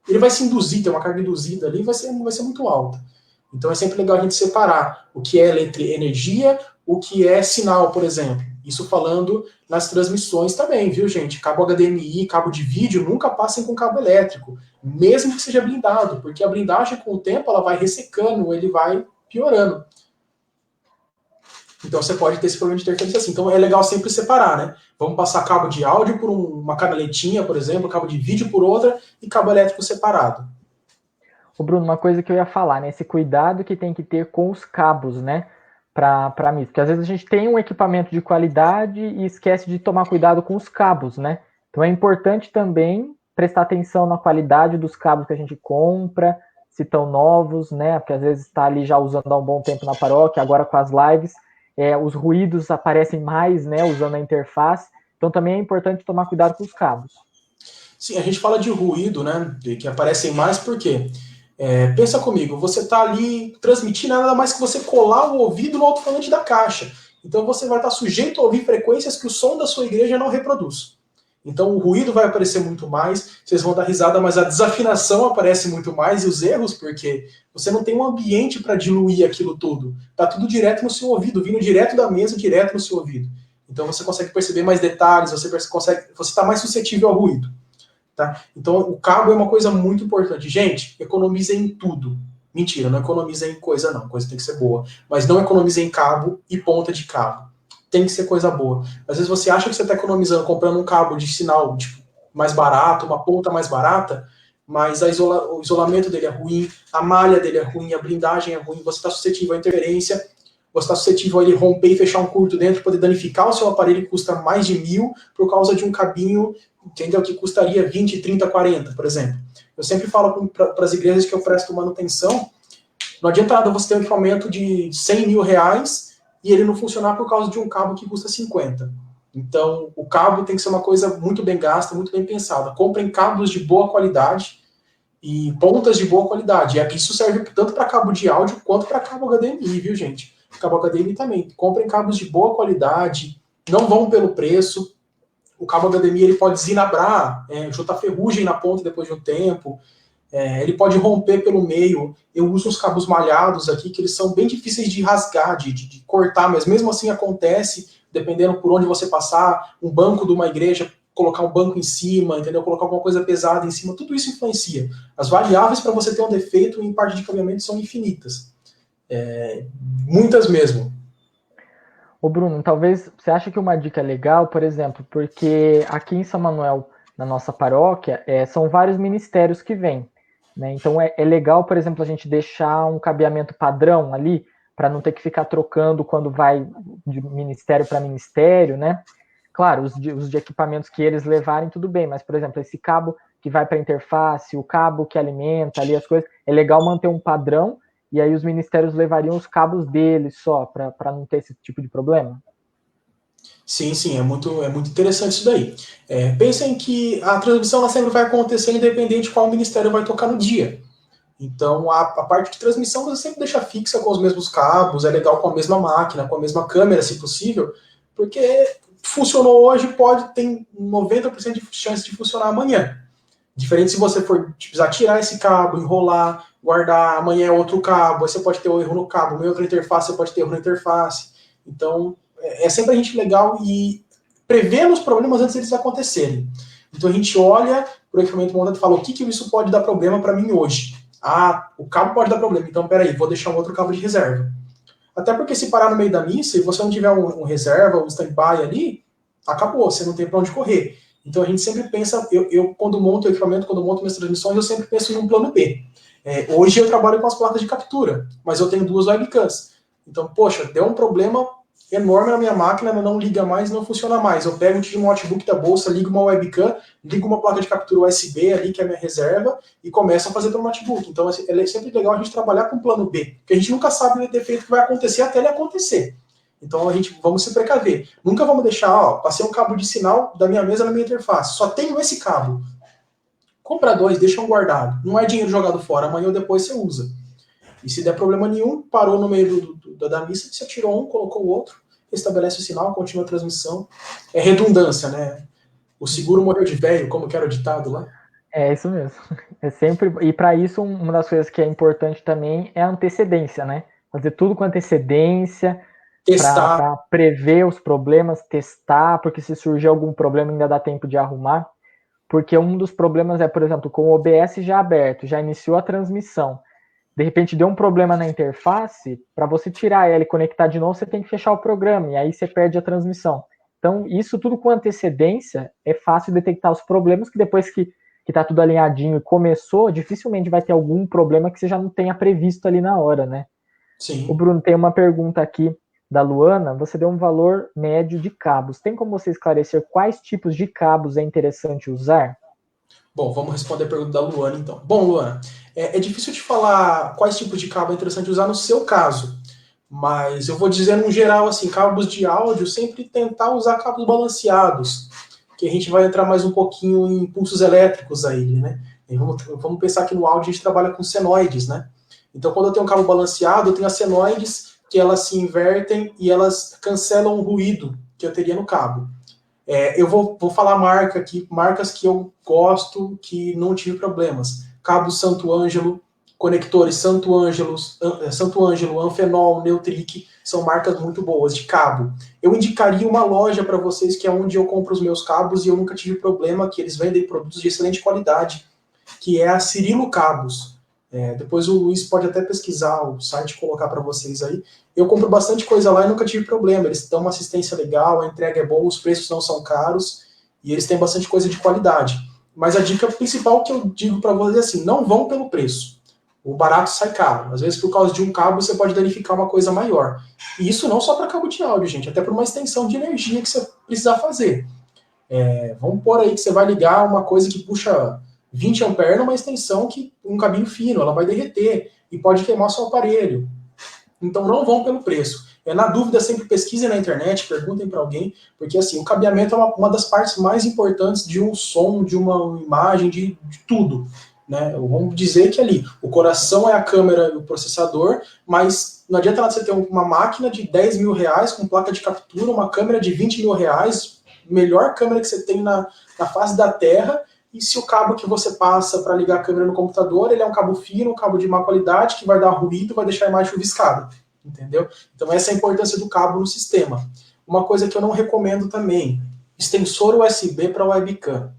ele vai se induzir, tem uma carga induzida ali, vai ser muito alta. Então é sempre legal a gente separar o que é energia, o que é sinal, por exemplo. Isso falando nas transmissões também, viu, gente? Cabo HDMI, cabo de vídeo, nunca passem com cabo elétrico, mesmo que seja blindado, porque a blindagem, com o tempo, ela vai ressecando, ele vai piorando. Então você pode ter esse problema de interferência assim. Então é legal sempre separar, né? Vamos passar cabo de áudio por uma canaletinha, por exemplo, cabo de vídeo por outra e cabo elétrico separado. Ô Bruno, uma coisa que eu ia falar, né? Esse cuidado que tem que ter com os cabos, né? Para mim, porque às vezes a gente tem um equipamento de qualidade e esquece de tomar cuidado com os cabos, né? Então é importante também prestar atenção na qualidade dos cabos que a gente compra, se estão novos, né? Porque às vezes está ali já usando há um bom tempo na paróquia, agora com as lives, os ruídos aparecem mais, né? Usando a interface. Então também é importante tomar cuidado com os cabos. Sim, a gente fala de ruído, né? Que aparecem mais porque pensa comigo, você está ali transmitindo nada mais que você colar o ouvido no alto-falante da caixa. Então você vai estar sujeito a ouvir frequências que o som da sua igreja não reproduz. Então o ruído vai aparecer muito mais, vocês vão dar risada, mas a desafinação aparece muito mais e os erros, porque você não tem um ambiente para diluir aquilo tudo. Está tudo direto no seu ouvido, vindo direto da mesa, direto no seu ouvido. Então você consegue perceber mais detalhes, você está mais suscetível ao ruído. Tá? Então, o cabo é uma coisa muito importante. Gente, economizem em tudo. Mentira, não economizem em coisa não. Coisa tem que ser boa. Mas não economizem em cabo e ponta de cabo. Tem que ser coisa boa. Às vezes você acha que você está economizando comprando um cabo de sinal tipo, mais barato, uma ponta mais barata, mas o isolamento dele é ruim, a malha dele é ruim, a blindagem é ruim, você está suscetível à interferência, você está suscetível a ele romper e fechar um curto dentro, poder danificar o seu aparelho que custa mais de 1.000 por causa de um cabinho, entendeu? Que custaria 20, 30, 40, por exemplo. Eu sempre falo para as igrejas que eu presto manutenção, não adianta nada você ter um equipamento de 100 mil reais e ele não funcionar por causa de um cabo que custa 50. Então, o cabo tem que ser uma coisa muito bem gasta, muito bem pensada. Comprem cabos de boa qualidade e pontas de boa qualidade. E isso serve tanto para cabo de áudio quanto para cabo HDMI, viu, gente? Cabo HDMI também. Comprem cabos de boa qualidade, não vão pelo preço. O cabo HDMI ele pode desinabrar, juntar ferrugem na ponta depois de um tempo, ele pode romper pelo meio. Eu uso uns cabos malhados aqui, que eles são bem difíceis de rasgar, de cortar, mas mesmo assim acontece, dependendo por onde você passar, um banco de uma igreja, colocar um banco em cima, entendeu? Colocar alguma coisa pesada em cima, tudo isso influencia. As variáveis para você ter um defeito em parte de cabeamento são infinitas. Muitas mesmo. Ô Bruno, talvez você acha que uma dica legal, por exemplo, porque aqui em São Manuel, na nossa paróquia, são vários ministérios que vêm, né? Então é legal, por exemplo, a gente deixar um cabeamento padrão ali, para não ter que ficar trocando quando vai de ministério para ministério, né? Claro, os de equipamentos que eles levarem, tudo bem, mas, por exemplo, esse cabo que vai para a interface, o cabo que alimenta ali as coisas, é legal manter um padrão. E aí os ministérios levariam os cabos deles só, para não ter esse tipo de problema? Sim, é muito interessante isso daí. Pensem que a transmissão ela sempre vai acontecer independente de qual ministério vai tocar no dia. Então, a parte de transmissão você sempre deixa fixa com os mesmos cabos, é legal com a mesma máquina, com a mesma câmera, se possível, porque funcionou hoje, ter 90% de chance de funcionar amanhã. Diferente se você for precisar tirar esse cabo, enrolar, guardar, amanhã é outro cabo, aí você pode ter um erro no cabo, em outra interface você pode ter erro na interface. Então, é sempre a gente legal e prevendo os problemas antes deles acontecerem. Então a gente olha para o equipamento montado e fala, o que isso pode dar problema para mim hoje? Ah, o cabo pode dar problema, então peraí, vou deixar um outro cabo de reserva. Até porque se parar no meio da missa e você não tiver um reserva, um stand-by ali, acabou, você não tem para onde correr. Então a gente sempre pensa, eu quando monto o equipamento, quando monto minhas transmissões, eu sempre penso num plano B. Hoje eu trabalho com as placas de captura, mas eu tenho 2 webcams. Então, poxa, deu um problema enorme na minha máquina, não liga mais, não funciona mais. Eu pego um notebook da bolsa, ligo uma webcam, ligo uma placa de captura USB ali, que é a minha reserva, e começo a fazer pelo notebook. Então é sempre legal a gente trabalhar com plano B, porque a gente nunca sabe o defeito que vai acontecer até ele acontecer. Então vamos se precaver. Nunca vamos deixar, passei um cabo de sinal da minha mesa na minha interface. Só tenho esse cabo. compra 2, deixa um guardado. Não é dinheiro jogado fora, amanhã ou depois você usa. E se der problema nenhum, parou no meio da missa, você tirou um, colocou o outro, restabelece o sinal, continua a transmissão. É redundância, né? O seguro morreu de velho, como que era o ditado lá. É isso mesmo. É sempre, e para isso, uma das coisas que é importante também é a antecedência, né? Fazer tudo com antecedência, Testar. para prever os problemas, testar, porque se surgir algum problema ainda dá tempo de arrumar. Porque um dos problemas é, por exemplo, com o OBS já aberto, já iniciou a transmissão. De repente deu um problema na interface, para você tirar ela e conectar de novo, você tem que fechar o programa, e aí você perde a transmissão. Então, isso tudo com antecedência, é fácil detectar os problemas, que depois que está tudo alinhadinho e começou, dificilmente vai ter algum problema que você já não tenha previsto ali na hora, né? Sim. O Bruno tem uma pergunta aqui da Luana, você deu um valor médio de cabos. Tem como você esclarecer quais tipos de cabos é interessante usar? Bom, vamos responder a pergunta da Luana, então. Bom, Luana, é difícil te falar quais tipos de cabo é interessante usar no seu caso, mas eu vou dizer no geral, assim, cabos de áudio, sempre tentar usar cabos balanceados, que a gente vai entrar mais um pouquinho em impulsos elétricos aí, né? E vamos pensar que no áudio a gente trabalha com senoides, né? Então, quando eu tenho um cabo balanceado, eu tenho as senoides que elas se invertem e elas cancelam o ruído que eu teria no cabo. Eu vou falar marcas que eu gosto, que não tive problemas. Cabo Santo Ângelo, conectores Santo Ângelo, Anfenol, Neutric, são marcas muito boas de cabo. Eu indicaria uma loja para vocês que é onde eu compro os meus cabos e eu nunca tive problema, que eles vendem produtos de excelente qualidade, que é a Cirilo Cabos. Depois o Luiz pode até pesquisar o site e colocar para vocês aí. Eu compro bastante coisa lá e nunca tive problema. Eles dão uma assistência legal, a entrega é boa, os preços não são caros e eles têm bastante coisa de qualidade. Mas a dica principal que eu digo para vocês é assim, não vão pelo preço. O barato sai caro. Às vezes, por causa de um cabo, você pode danificar uma coisa maior. E isso não só para cabo de áudio, gente, até para uma extensão de energia que você precisar fazer. Vamos pôr aí que você vai ligar uma coisa que puxa 20 amperes numa extensão que um cabinho fino, ela vai derreter e pode queimar seu aparelho. Então não vão pelo preço. Na dúvida, sempre pesquisem na internet, perguntem para alguém, porque assim, o cabeamento é uma das partes mais importantes de um som, de uma imagem, de tudo. Né? Vamos dizer que ali, o coração é a câmera e o processador, mas não adianta nada você ter uma máquina de 10 mil reais com placa de captura, uma câmera de 20 mil reais, melhor câmera que você tem na face da Terra, e se o cabo que você passa para ligar a câmera no computador, ele é um cabo fino, um cabo de má qualidade, que vai dar ruído, vai deixar a imagem chuviscada, entendeu? Então essa é a importância do cabo no sistema. Uma coisa que eu não recomendo também, extensor USB para webcam.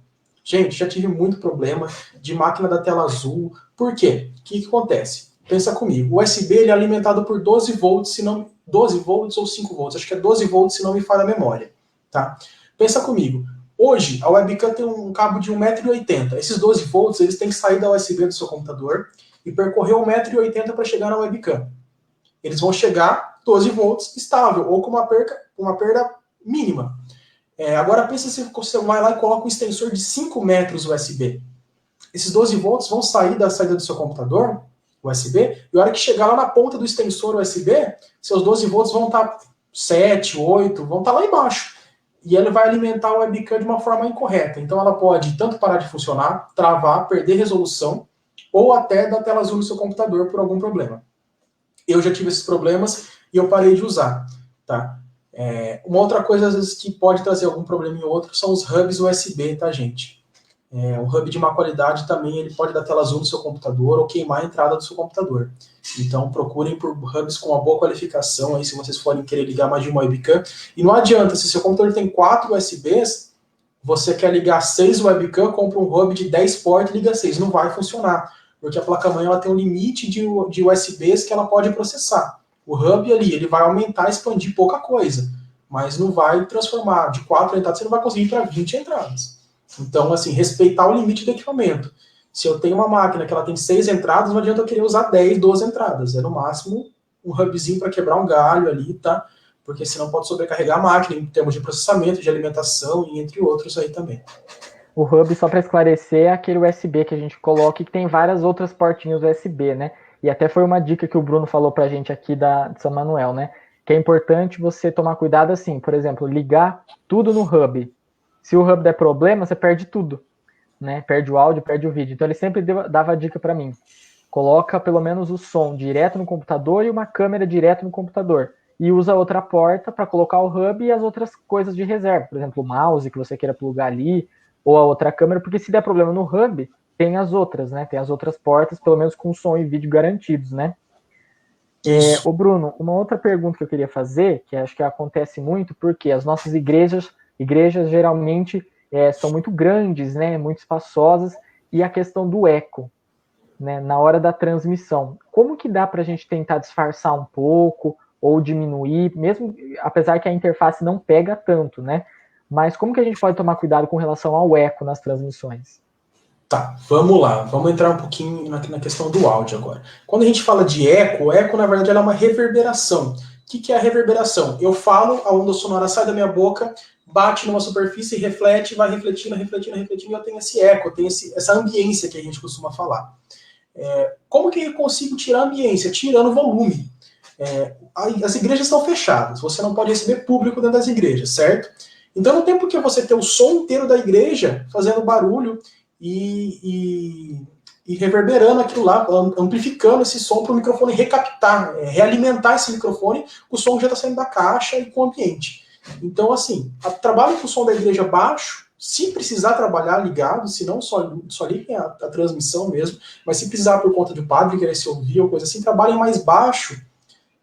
Gente, já tive muito problema de máquina da tela azul. Por quê? O que acontece? Pensa comigo. O USB ele é alimentado por 12 volts, se não 12 volts ou 5 volts. Acho que é 12 volts, se não me falha a memória. Tá? Pensa comigo. Hoje, a webcam tem um cabo de 1,80 m. Esses 12 volts eles têm que sair da USB do seu computador e percorrer 1,80 m para chegar na webcam. Eles vão chegar 12 volts estável, ou com uma perda mínima. Agora pensa se você vai lá e coloca um extensor de 5 metros USB. Esses 12 volts vão sair da saída do seu computador, USB, e a hora que chegar lá na ponta do extensor USB, seus 12 volts vão estar 7, 8, vão estar lá embaixo. E ele vai alimentar a webcam de uma forma incorreta. Então ela pode tanto parar de funcionar, travar, perder resolução, ou até dar tela azul no seu computador por algum problema. Eu já tive esses problemas e eu parei de usar. Tá? Uma outra coisa, às vezes, que pode trazer algum problema em outro são os hubs USB, tá, gente? O hub de má qualidade também ele pode dar tela azul no seu computador ou queimar a entrada do seu computador. Então procurem por hubs com uma boa qualificação aí, se vocês forem querer ligar mais de uma webcam. E não adianta, se seu computador tem 4 USBs, você quer ligar 6 webcam, compra um hub de 10 portas e liga 6. Não vai funcionar, porque a placa-mãe ela tem um limite de USBs que ela pode processar. O hub ali, ele vai aumentar, expandir pouca coisa, mas não vai transformar de 4 entradas, você não vai conseguir para 20 entradas. Então, assim, respeitar o limite do equipamento. Se eu tenho uma máquina que ela tem 6 entradas, não adianta eu querer usar 10, 12 entradas. É no máximo um hubzinho para quebrar um galho ali, tá? Porque senão pode sobrecarregar a máquina em termos de processamento, de alimentação e entre outros aí também. O hub, só para esclarecer, é aquele USB que a gente coloca e que tem várias outras portinhas USB, né? E até foi uma dica que o Bruno falou pra gente aqui de São Manuel, né? Que é importante você tomar cuidado assim, por exemplo, ligar tudo no hub. Se o hub der problema, você perde tudo. né? Perde o áudio, perde o vídeo. Então ele sempre dava a dica para mim. Coloca pelo menos o som direto no computador e uma câmera direto no computador. E usa outra porta para colocar o hub e as outras coisas de reserva. Por exemplo, o mouse que você queira plugar ali, ou a outra câmera, porque se der problema no hub, tem as outras, né? Tem as outras portas, pelo menos com som e vídeo garantidos, né? Isso. Ô Bruno, uma outra pergunta que eu queria fazer, que acho que acontece muito, porque as nossas igrejas geralmente são muito grandes, né? Muito espaçosas, e a questão do eco, né, na hora da transmissão. Como que dá para a gente tentar disfarçar um pouco ou diminuir, mesmo apesar que a interface não pega tanto, né? Mas como que a gente pode tomar cuidado com relação ao eco nas transmissões? Tá, vamos lá. Vamos entrar um pouquinho na questão do áudio agora. Quando a gente fala de eco, eco, na verdade, ela é uma reverberação. O que é a reverberação? Eu falo, a onda sonora sai da minha boca, bate numa superfície, reflete, vai refletindo, refletindo, refletindo, e eu tenho esse eco, eu tenho essa ambiência que a gente costuma falar. Como que eu consigo tirar a ambiência? Tirando volume. As igrejas estão fechadas, você não pode receber público dentro das igrejas, certo? Então não tem por que você ter o som inteiro da igreja fazendo barulho e reverberando aquilo lá, amplificando esse som para o microfone recaptar, realimentar esse microfone, o som já está saindo da caixa e com o ambiente. Então, assim, trabalhe com o som da igreja baixo, se precisar trabalhar ligado, se não só liguem a transmissão mesmo, mas se precisar por conta do padre querer se ouvir ou coisa assim, trabalhem mais baixo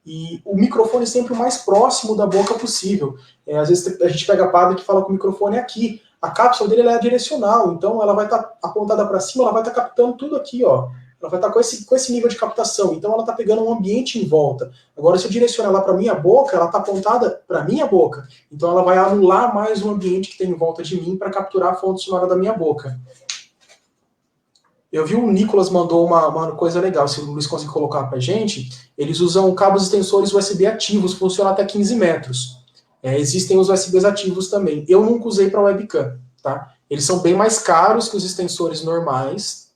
e o microfone sempre o mais próximo da boca possível. Às vezes a gente pega padre que fala que o microfone é aqui. A cápsula dele é direcional, então ela vai estar apontada para cima, ela vai estar captando tudo aqui, ó. Ela vai estar com esse nível de captação, então ela está pegando um ambiente em volta. Agora, se eu direcionar ela para minha boca, ela está apontada para minha boca. Então ela vai anular mais o ambiente que tem em volta de mim para capturar a fonte sonora da minha boca. Eu vi o Nicolas mandou uma coisa legal, se o Luiz conseguir colocar para a gente, eles usam cabos extensores USB ativos, funciona até 15 metros. Existem os USBs ativos também. Eu nunca usei para webcam, tá? Eles são bem mais caros que os extensores normais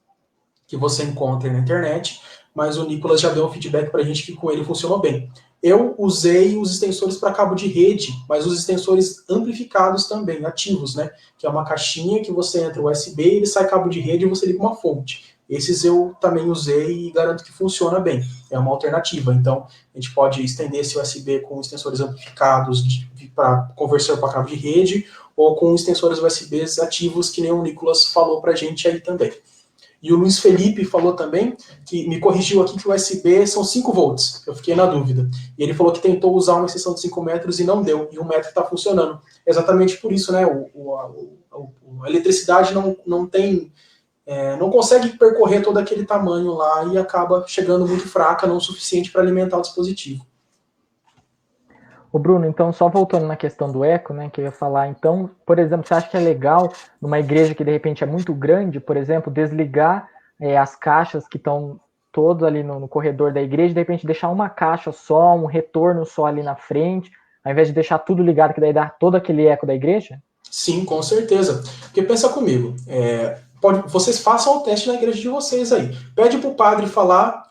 que você encontra na internet, mas o Nicolas já deu um feedback para a gente que com ele funcionou bem. Eu usei os extensores para cabo de rede, mas os extensores amplificados também, ativos, né? Que é uma caixinha que você entra USB, ele sai cabo de rede e você liga uma fonte. Esses eu também usei e garanto que funciona bem. É uma alternativa. Então, a gente pode estender esse USB com extensores amplificados para conversor para cabo de rede ou com extensores USBs ativos, que nem o Nicolas falou para a gente aí também. E o Luiz Felipe falou também, que me corrigiu aqui que o USB são 5 volts. Eu fiquei na dúvida. E ele falou que tentou usar uma extensão de 5 metros e não deu. E 1 metro está funcionando. Exatamente por isso, né? A eletricidade não tem... não consegue percorrer todo aquele tamanho lá e acaba chegando muito fraca, não o suficiente para alimentar o dispositivo. Ô Bruno, então só voltando na questão do eco, né, que eu ia falar, então, por exemplo, você acha que é legal numa igreja que de repente é muito grande, por exemplo, desligar as caixas que estão todos ali no corredor da igreja, de repente deixar uma caixa só, um retorno só ali na frente, ao invés de deixar tudo ligado, que daí dá todo aquele eco da igreja? Sim, com certeza. Porque pensa comigo, vocês façam o teste na igreja de vocês aí. Pede para o padre falar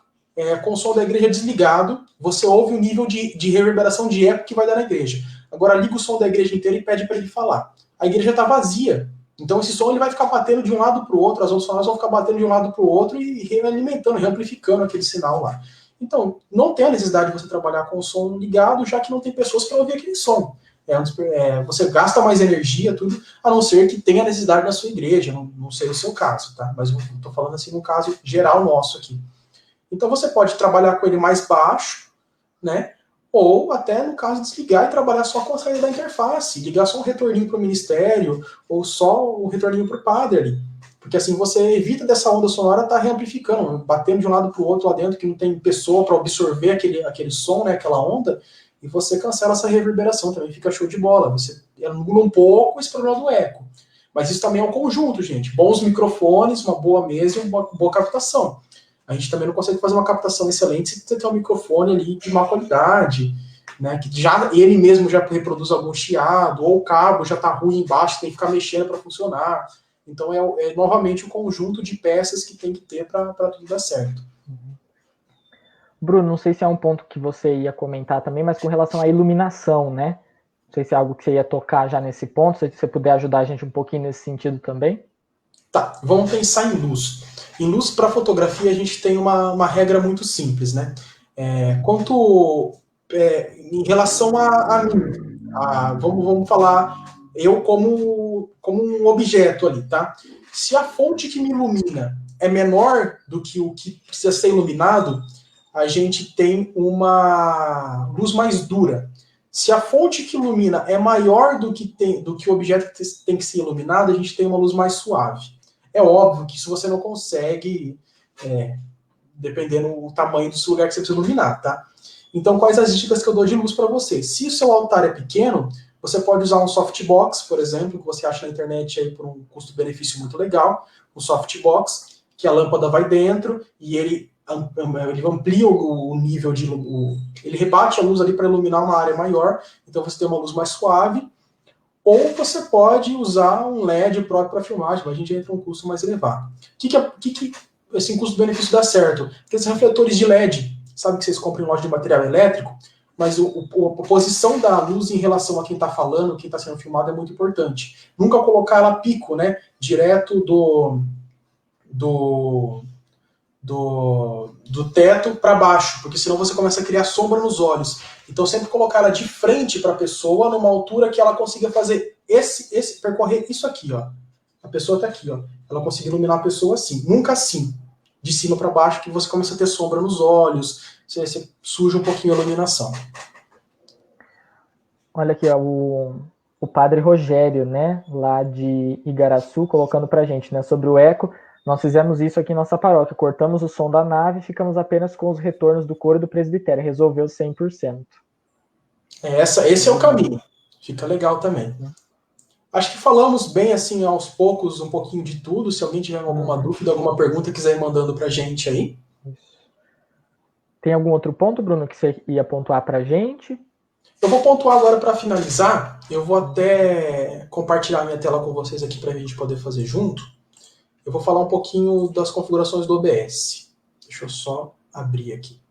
com o som da igreja desligado, você ouve o nível de reverberação de eco que vai dar na igreja. Agora liga o som da igreja inteira e pede para ele falar. A igreja está vazia. Então esse som ele vai ficar batendo de um lado para o outro, as ondas sonoras vão ficar batendo de um lado para o outro e realimentando, reamplificando aquele sinal lá. Então, não tem a necessidade de você trabalhar com o som ligado, já que não tem pessoas para ouvir aquele som. Você gasta mais energia, tudo, a não ser que tenha necessidade na sua igreja, não sei o seu caso, tá? Mas eu estou falando assim no caso geral nosso aqui. Então você pode trabalhar com ele mais baixo, né? Ou até, no caso, desligar e trabalhar só com a saída da interface, ligar só um retorninho para o ministério, ou só um retorninho para o padre ali. Porque assim você evita dessa onda sonora estar reamplificando, batendo de um lado para o outro lá dentro, que não tem pessoa para absorver aquele som, né, aquela onda, e você cancela essa reverberação, também fica show de bola. Você anula um pouco esse problema do eco. Mas isso também é um conjunto, gente. Bons microfones, uma boa mesa e uma boa captação. A gente também não consegue fazer uma captação excelente se você tem um microfone ali de má qualidade, né, que ele mesmo já reproduz algum chiado, ou o cabo já está ruim embaixo, tem que ficar mexendo para funcionar. Então é novamente um conjunto de peças que tem que ter para tudo dar certo. Bruno, não sei se é um ponto que você ia comentar também, mas com relação à iluminação, né? Não sei se é algo que você ia tocar já nesse ponto, se você puder ajudar a gente um pouquinho nesse sentido também. Tá, vamos pensar em luz. Em luz, para fotografia, a gente tem uma regra muito simples, né? Em relação a mim, vamos falar eu como um objeto ali, tá? Se a fonte que me ilumina é menor do que o que precisa ser iluminado, a gente tem uma luz mais dura. Se a fonte que ilumina é maior do que o objeto que tem que ser iluminado, a gente tem uma luz mais suave. É óbvio que isso você não consegue, dependendo do tamanho do seu lugar que você precisa iluminar, tá? Então, quais as dicas que eu dou de luz para você? Se o seu altar é pequeno, você pode usar um softbox, por exemplo, que você acha na internet aí por um custo-benefício muito legal. Um softbox, que a lâmpada vai dentro e ele amplia o nível de ele rebate a luz ali para iluminar uma área maior, então você tem uma luz mais suave. Ou você pode usar um LED próprio para filmagem, mas a gente entra um custo mais elevado. O que esse custo-benefício dá certo? Aqueles refletores de LED, sabe que vocês compram em loja de material elétrico, mas a posição da luz em relação a quem está falando, quem está sendo filmado, é muito importante. Nunca colocar ela a pico, né? Direto do teto para baixo, porque senão você começa a criar sombra nos olhos. Então sempre colocar ela de frente para a pessoa, numa altura que ela consiga fazer percorrer isso aqui, ó. A pessoa está aqui, ó. Ela consegue iluminar a pessoa assim, nunca assim, de cima para baixo, que você começa a ter sombra nos olhos, você suja um pouquinho a iluminação. Olha aqui, ó, o padre Rogério, né, lá de Igaraçu, colocando pra gente, né, sobre o eco. Nós fizemos isso aqui em nossa paróquia, cortamos o som da nave e ficamos apenas com os retornos do coro do presbitério, resolveu 100%. Esse é o caminho, fica legal também. Acho que falamos bem, assim, aos poucos, um pouquinho de tudo. Se alguém tiver alguma dúvida, alguma pergunta, quiser ir mandando pra gente aí. Tem algum outro ponto, Bruno, que você ia pontuar pra gente? Eu vou pontuar agora para finalizar. Eu vou até compartilhar minha tela com vocês aqui para a gente poder fazer junto. Eu vou falar um pouquinho das configurações do OBS. Deixa eu só abrir aqui.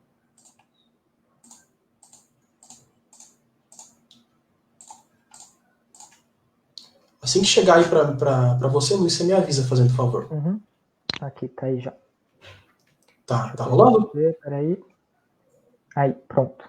Assim que chegar aí para você, Luiz, você me avisa, fazendo favor. Uhum. Aqui, tá aí já. Tá rolando? Peraí. Aí, pronto.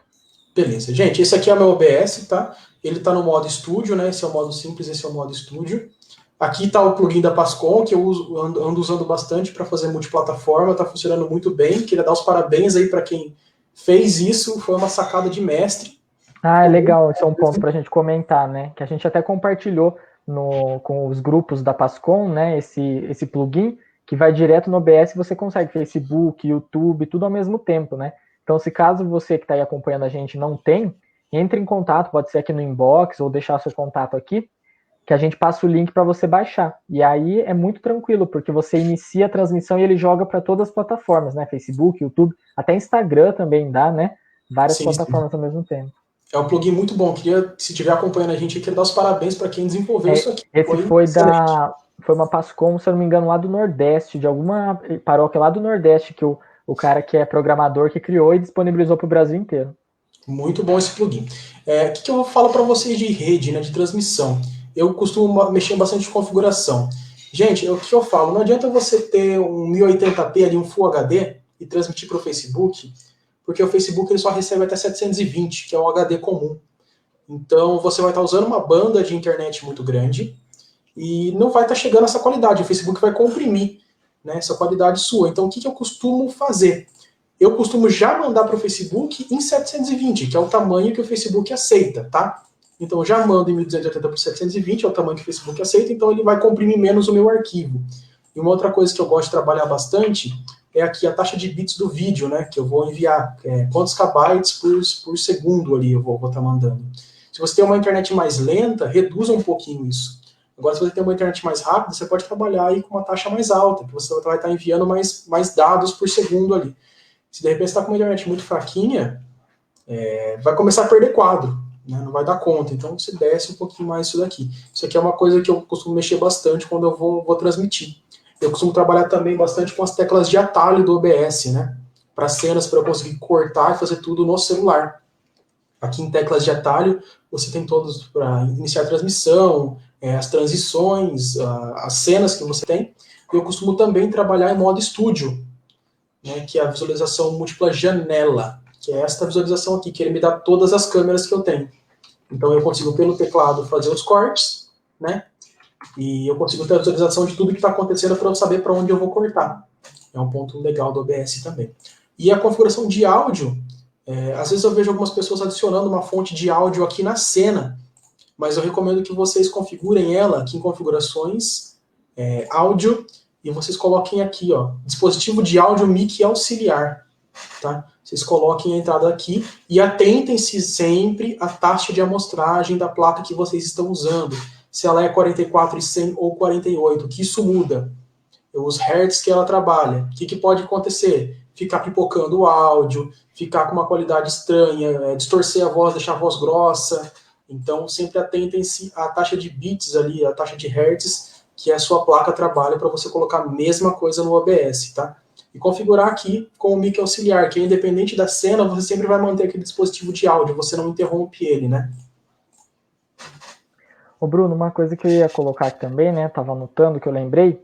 Beleza. Gente, esse aqui é o meu OBS, tá? Ele tá no modo estúdio, né? Esse é o modo simples, esse é o modo estúdio. Aqui tá o plugin da Pascom, que eu ando usando bastante para fazer multiplataforma, tá funcionando muito bem. Queria dar os parabéns aí para quem fez isso, foi uma sacada de mestre. Ah, é legal, esse é um ponto para a gente comentar, né? Que a gente até compartilhou com os grupos da Pascom, né? Esse plugin que vai direto no OBS, você consegue Facebook, YouTube, tudo ao mesmo tempo, né? Então, se caso você que está aí acompanhando a gente não tem, entre em contato, pode ser aqui no inbox ou deixar seu contato aqui, que a gente passa o link para você baixar. E aí é muito tranquilo, porque você inicia a transmissão e ele joga para todas as plataformas, né? Facebook, YouTube, até Instagram também dá, né? Várias plataformas ao mesmo tempo. É um plugin muito bom. Queria, se estiver acompanhando a gente, eu queria dar os parabéns para quem desenvolveu isso aqui. Esse foi uma Pascom, se eu não me engano, lá do Nordeste, de alguma paróquia lá do Nordeste, que o cara que é programador que criou e disponibilizou para o Brasil inteiro. Muito bom esse plugin. O que eu falo para vocês de rede, né, de transmissão? Eu costumo mexer bastante em configuração. Gente, o que eu falo? Não adianta você ter um 1080p ali, um Full HD, e transmitir para o Facebook, porque o Facebook ele só recebe até 720, que é o HD comum. Então você vai estar usando uma banda de internet muito grande e não vai estar chegando essa qualidade. O Facebook vai comprimir, né, essa qualidade sua. Então o que eu costumo fazer? Eu costumo já mandar para o Facebook em 720, que é o tamanho que o Facebook aceita, tá? Então eu já mando em 1280 por 720, é o tamanho que o Facebook aceita, então ele vai comprimir menos o meu arquivo. E uma outra coisa que eu gosto de trabalhar bastante é aqui a taxa de bits do vídeo, né? Que eu vou enviar, quantos kbytes por segundo ali eu vou estar mandando. Se você tem uma internet mais lenta, reduza um pouquinho isso. Agora, se você tem uma internet mais rápida, você pode trabalhar aí com uma taxa mais alta, que você vai estar enviando mais dados por segundo ali. Se de repente você está com uma internet muito fraquinha, vai começar a perder quadro, né? Não vai dar conta. Então você desce um pouquinho mais isso daqui. Isso aqui é uma coisa que eu costumo mexer bastante quando eu vou transmitir. Eu costumo trabalhar também bastante com as teclas de atalho do OBS, né? Para cenas, para eu conseguir cortar e fazer tudo no celular. Aqui em teclas de atalho, você tem todos para iniciar a transmissão, as transições, as cenas que você tem. Eu costumo também trabalhar em modo estúdio, né, que é a visualização múltipla janela, que é esta visualização aqui, que ele me dá todas as câmeras que eu tenho. Então eu consigo, pelo teclado, fazer os cortes, né? E eu consigo ter a visualização de tudo que está acontecendo para eu saber para onde eu vou cortar. É um ponto legal do OBS também. E a configuração de áudio, às vezes eu vejo algumas pessoas adicionando uma fonte de áudio aqui na cena, mas eu recomendo que vocês configurem ela aqui em configurações, áudio, e vocês coloquem aqui, ó, dispositivo de áudio mic auxiliar, tá? Vocês coloquem a entrada aqui e atentem-se sempre à taxa de amostragem da placa que vocês estão usando, se ela é 44/100 ou 48, que isso muda. Os hertz que ela trabalha. O que pode acontecer? Ficar pipocando o áudio, ficar com uma qualidade estranha, distorcer a voz, deixar a voz grossa. Então, sempre atentem-se à taxa de bits ali, à taxa de hertz que a sua placa trabalha para você colocar a mesma coisa no OBS, tá? E configurar aqui com o mic auxiliar, que independente da cena, você sempre vai manter aquele dispositivo de áudio, você não interrompe ele, né? Ô Bruno, uma coisa que eu ia colocar aqui também, né, tava anotando que eu lembrei,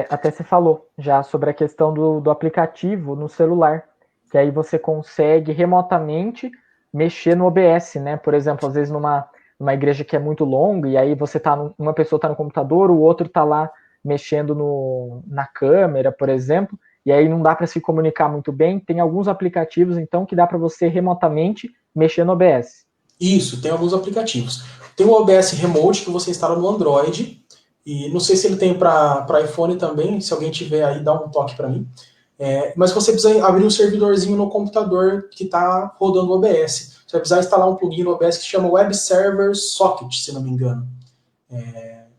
até você falou já sobre a questão do aplicativo no celular, que aí você consegue remotamente mexer no OBS, né, por exemplo, às vezes numa igreja que é muito longa, e aí você uma pessoa está no computador, o outro está lá mexendo na câmera, por exemplo, e aí não dá para se comunicar muito bem. Tem alguns aplicativos, então, que dá para você remotamente mexer no OBS. Isso, tem alguns aplicativos. Tem o OBS Remote, que você instala no Android, e não sei se ele tem para iPhone também, se alguém tiver aí, dá um toque para mim. Mas você precisa abrir um servidorzinho no computador que está rodando o OBS. Você vai precisar instalar um plugin no OBS que se chama Web Server Socket, se não me engano.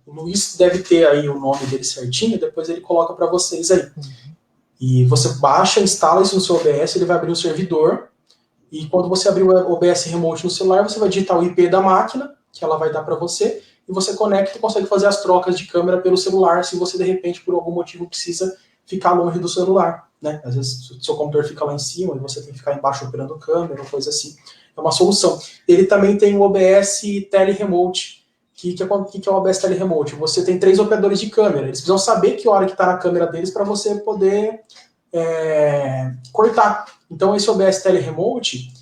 O Luiz deve ter aí o nome dele certinho, depois ele coloca para vocês aí. E você baixa, instala isso no seu OBS, ele vai abrir um servidor, e quando você abrir o OBS Remote no celular, você vai digitar o IP da máquina, que ela vai dar para você, e você conecta e consegue fazer as trocas de câmera pelo celular, se você, de repente, por algum motivo, precisa ficar longe do celular, né? Às vezes, o seu computador fica lá em cima e você tem que ficar embaixo operando câmera, ou coisa assim. É uma solução. Ele também tem o OBS Teleremote. Que é o OBS Teleremote? Você tem 3 operadores de câmera. Eles precisam saber que hora que está na câmera deles para você poder cortar. Então, esse OBS Teleremote,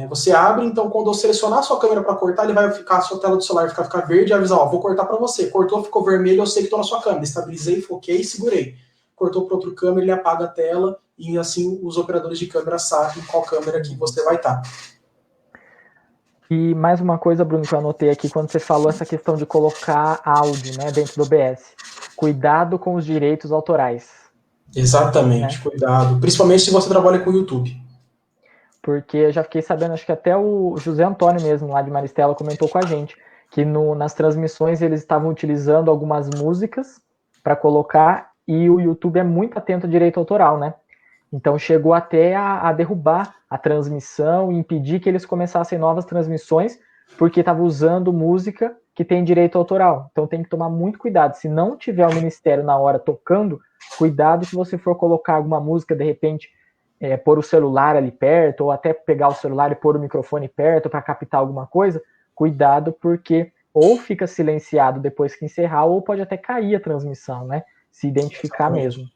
você abre, então quando eu selecionar a sua câmera para cortar, ele vai ficar, a sua tela do celular vai ficar verde e avisar, ó, vou cortar para você. Cortou, ficou vermelho, eu sei que estou na sua câmera. Estabilizei, foquei, segurei. Cortou para outra câmera, ele apaga a tela e assim os operadores de câmera sabem qual câmera que você vai estar. E mais uma coisa, Bruno, que eu anotei aqui quando você falou essa questão de colocar áudio, né, dentro do OBS. Cuidado com os direitos autorais. Exatamente, né? Cuidado. Principalmente se você trabalha com o YouTube. Porque eu já fiquei sabendo, acho que até o José Antônio mesmo, lá de Maristela, comentou com a gente, que nas transmissões eles estavam utilizando algumas músicas para colocar, e o YouTube é muito atento ao direito autoral, né? Então chegou até a derrubar a transmissão e impedir que eles começassem novas transmissões, porque estava usando música que tem direito autoral. Então tem que tomar muito cuidado. Se não tiver o ministério na hora tocando, cuidado se você for colocar alguma música, de repente, pôr o celular ali perto, ou até pegar o celular e pôr o microfone perto para captar alguma coisa, cuidado, porque ou fica silenciado depois que encerrar, ou pode até cair a transmissão, né? Se identificar mesmo.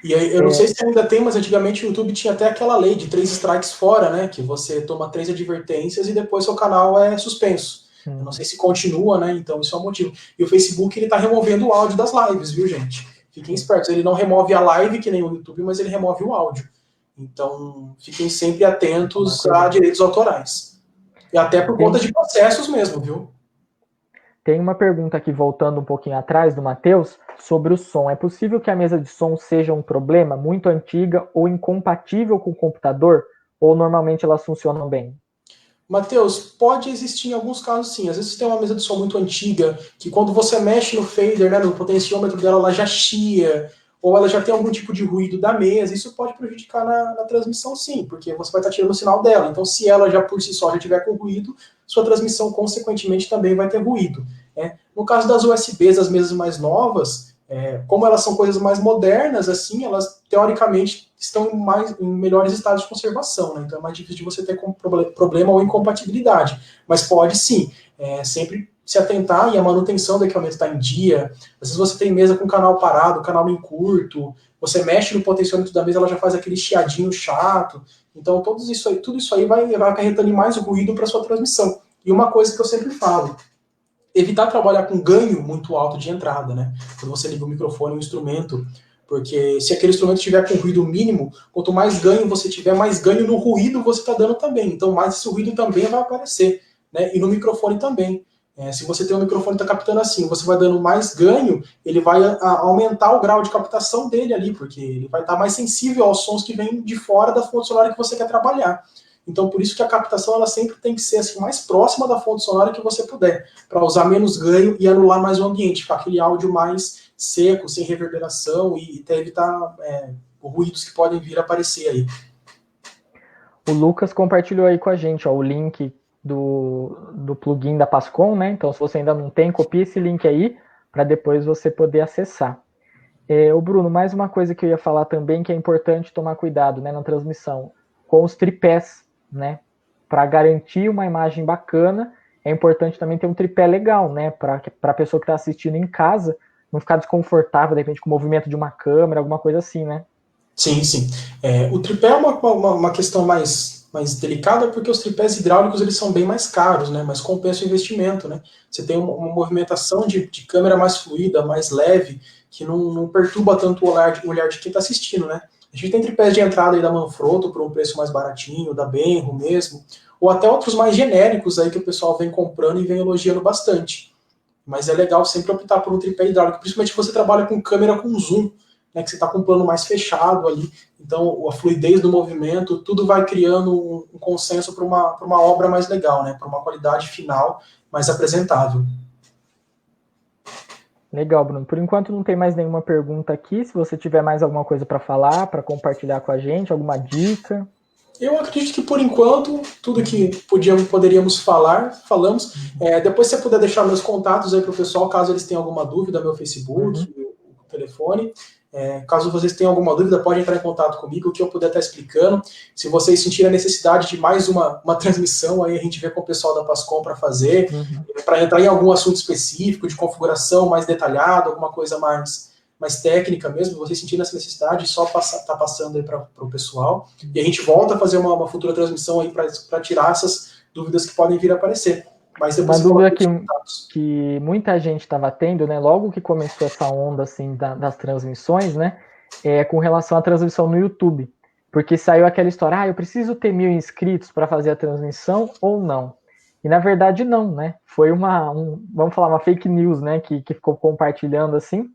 E aí, eu não sei se ainda tem, mas antigamente o YouTube tinha até aquela lei de 3 strikes fora, né? Que você toma 3 advertências e depois seu canal é suspenso. Eu não sei se continua, né? Então isso é um motivo. E o Facebook, ele tá removendo o áudio das lives, viu, gente? Fiquem espertos. Ele não remove a live, que nem o YouTube, mas ele remove o áudio. Então, fiquem sempre atentos a direitos autorais. E até por conta de processos mesmo, viu? Tem uma pergunta aqui, voltando um pouquinho atrás, do Matheus, sobre o som. É possível que a mesa de som seja um problema muito antiga ou incompatível com o computador? Ou normalmente elas funcionam bem? Matheus, pode existir em alguns casos sim. Às vezes você tem uma mesa de som muito antiga, que quando você mexe no fader, né, no potenciômetro dela, ela já chia, ou ela já tem algum tipo de ruído da mesa. Isso pode prejudicar na transmissão sim, porque você vai estar tirando o sinal dela. Então, se ela já por si só já tiver com ruído, sua transmissão, consequentemente, também vai ter ruído. No caso das USBs, das mesas mais novas, como elas são coisas mais modernas, assim, elas, teoricamente, estão em melhores estados de conservação, né? Então é mais difícil de você ter problema ou incompatibilidade. Mas pode, sim, sempre se atentar, e a manutenção do equipamento está em dia. Às vezes você tem mesa com canal parado, canal bem curto, você mexe no potenciômetro da mesa, ela já faz aquele chiadinho chato. Então tudo isso aí vai acarretando em mais ruído para sua transmissão. E uma coisa que eu sempre falo, evitar trabalhar com ganho muito alto de entrada, né? Quando você liga o microfone, o instrumento, porque se aquele instrumento tiver com ruído mínimo, quanto mais ganho você tiver, mais ganho no ruído você está dando também. Então, mais esse ruído também vai aparecer, né? E no microfone também. Se você tem um microfone que está captando assim, você vai dando mais ganho, ele vai aumentar o grau de captação dele ali, porque ele vai estar mais sensível aos sons que vêm de fora da fonte sonora que você quer trabalhar. Então, por isso que a captação ela sempre tem que ser assim, mais próxima da fonte sonora que você puder, para usar menos ganho e anular mais o ambiente, ficar aquele áudio mais seco, sem reverberação e até evitar ruídos que podem vir a aparecer aí. O Lucas compartilhou aí com a gente, ó, o link do plugin da Pascom, né? Então, se você ainda não tem, copia esse link aí para depois você poder acessar. O Bruno, mais uma coisa que eu ia falar também, que é importante tomar cuidado, né, na transmissão, com os tripés, né? Para garantir uma imagem bacana, é importante também ter um tripé legal, né? Para a pessoa que está assistindo em casa não ficar desconfortável, de repente, com o movimento de uma câmera, alguma coisa assim, né? Sim, sim. O tripé é uma questão mais delicada, porque os tripés hidráulicos eles são bem mais caros, né? Mas compensa o investimento, né? Você tem uma movimentação de câmera mais fluida, mais leve, que não perturba tanto o olhar de quem está assistindo, né? A gente tem tripés de entrada aí da Manfrotto por um preço mais baratinho, da Benro mesmo, ou até outros mais genéricos aí que o pessoal vem comprando e vem elogiando bastante. Mas é legal sempre optar por um tripé hidráulico, principalmente se você trabalha com câmera com zoom, né, que você está com um plano mais fechado ali, então a fluidez do movimento, tudo vai criando um consenso para uma obra mais legal, né, para uma qualidade final mais apresentável. Legal, Bruno. Por enquanto não tem mais nenhuma pergunta aqui. Se você tiver mais alguma coisa para falar, para compartilhar com a gente, alguma dica. Eu acredito que por enquanto, tudo que poderíamos falar, falamos. Depois se você puder deixar meus contatos aí para o pessoal, caso eles tenham alguma dúvida, meu Facebook, o telefone. Caso vocês tenham alguma dúvida, pode entrar em contato comigo, o que eu puder estar explicando. Se vocês sentirem a necessidade de mais uma transmissão, aí a gente vê com o pessoal da Pascom para fazer, para entrar em algum assunto específico, de configuração mais detalhada, alguma coisa mais técnica mesmo, vocês sentindo essa necessidade, só tá passando aí para o pessoal. E a gente volta a fazer uma futura transmissão aí para tirar essas dúvidas que podem vir a aparecer. Mas depois uma dúvida que muita gente estava tendo, né, logo que começou essa onda assim das transmissões, né, com relação à transmissão no YouTube, porque saiu aquela história, eu preciso ter 1.000 inscritos para fazer a transmissão ou não? E na verdade não, né? Foi vamos falar, uma fake news, né, que ficou compartilhando assim,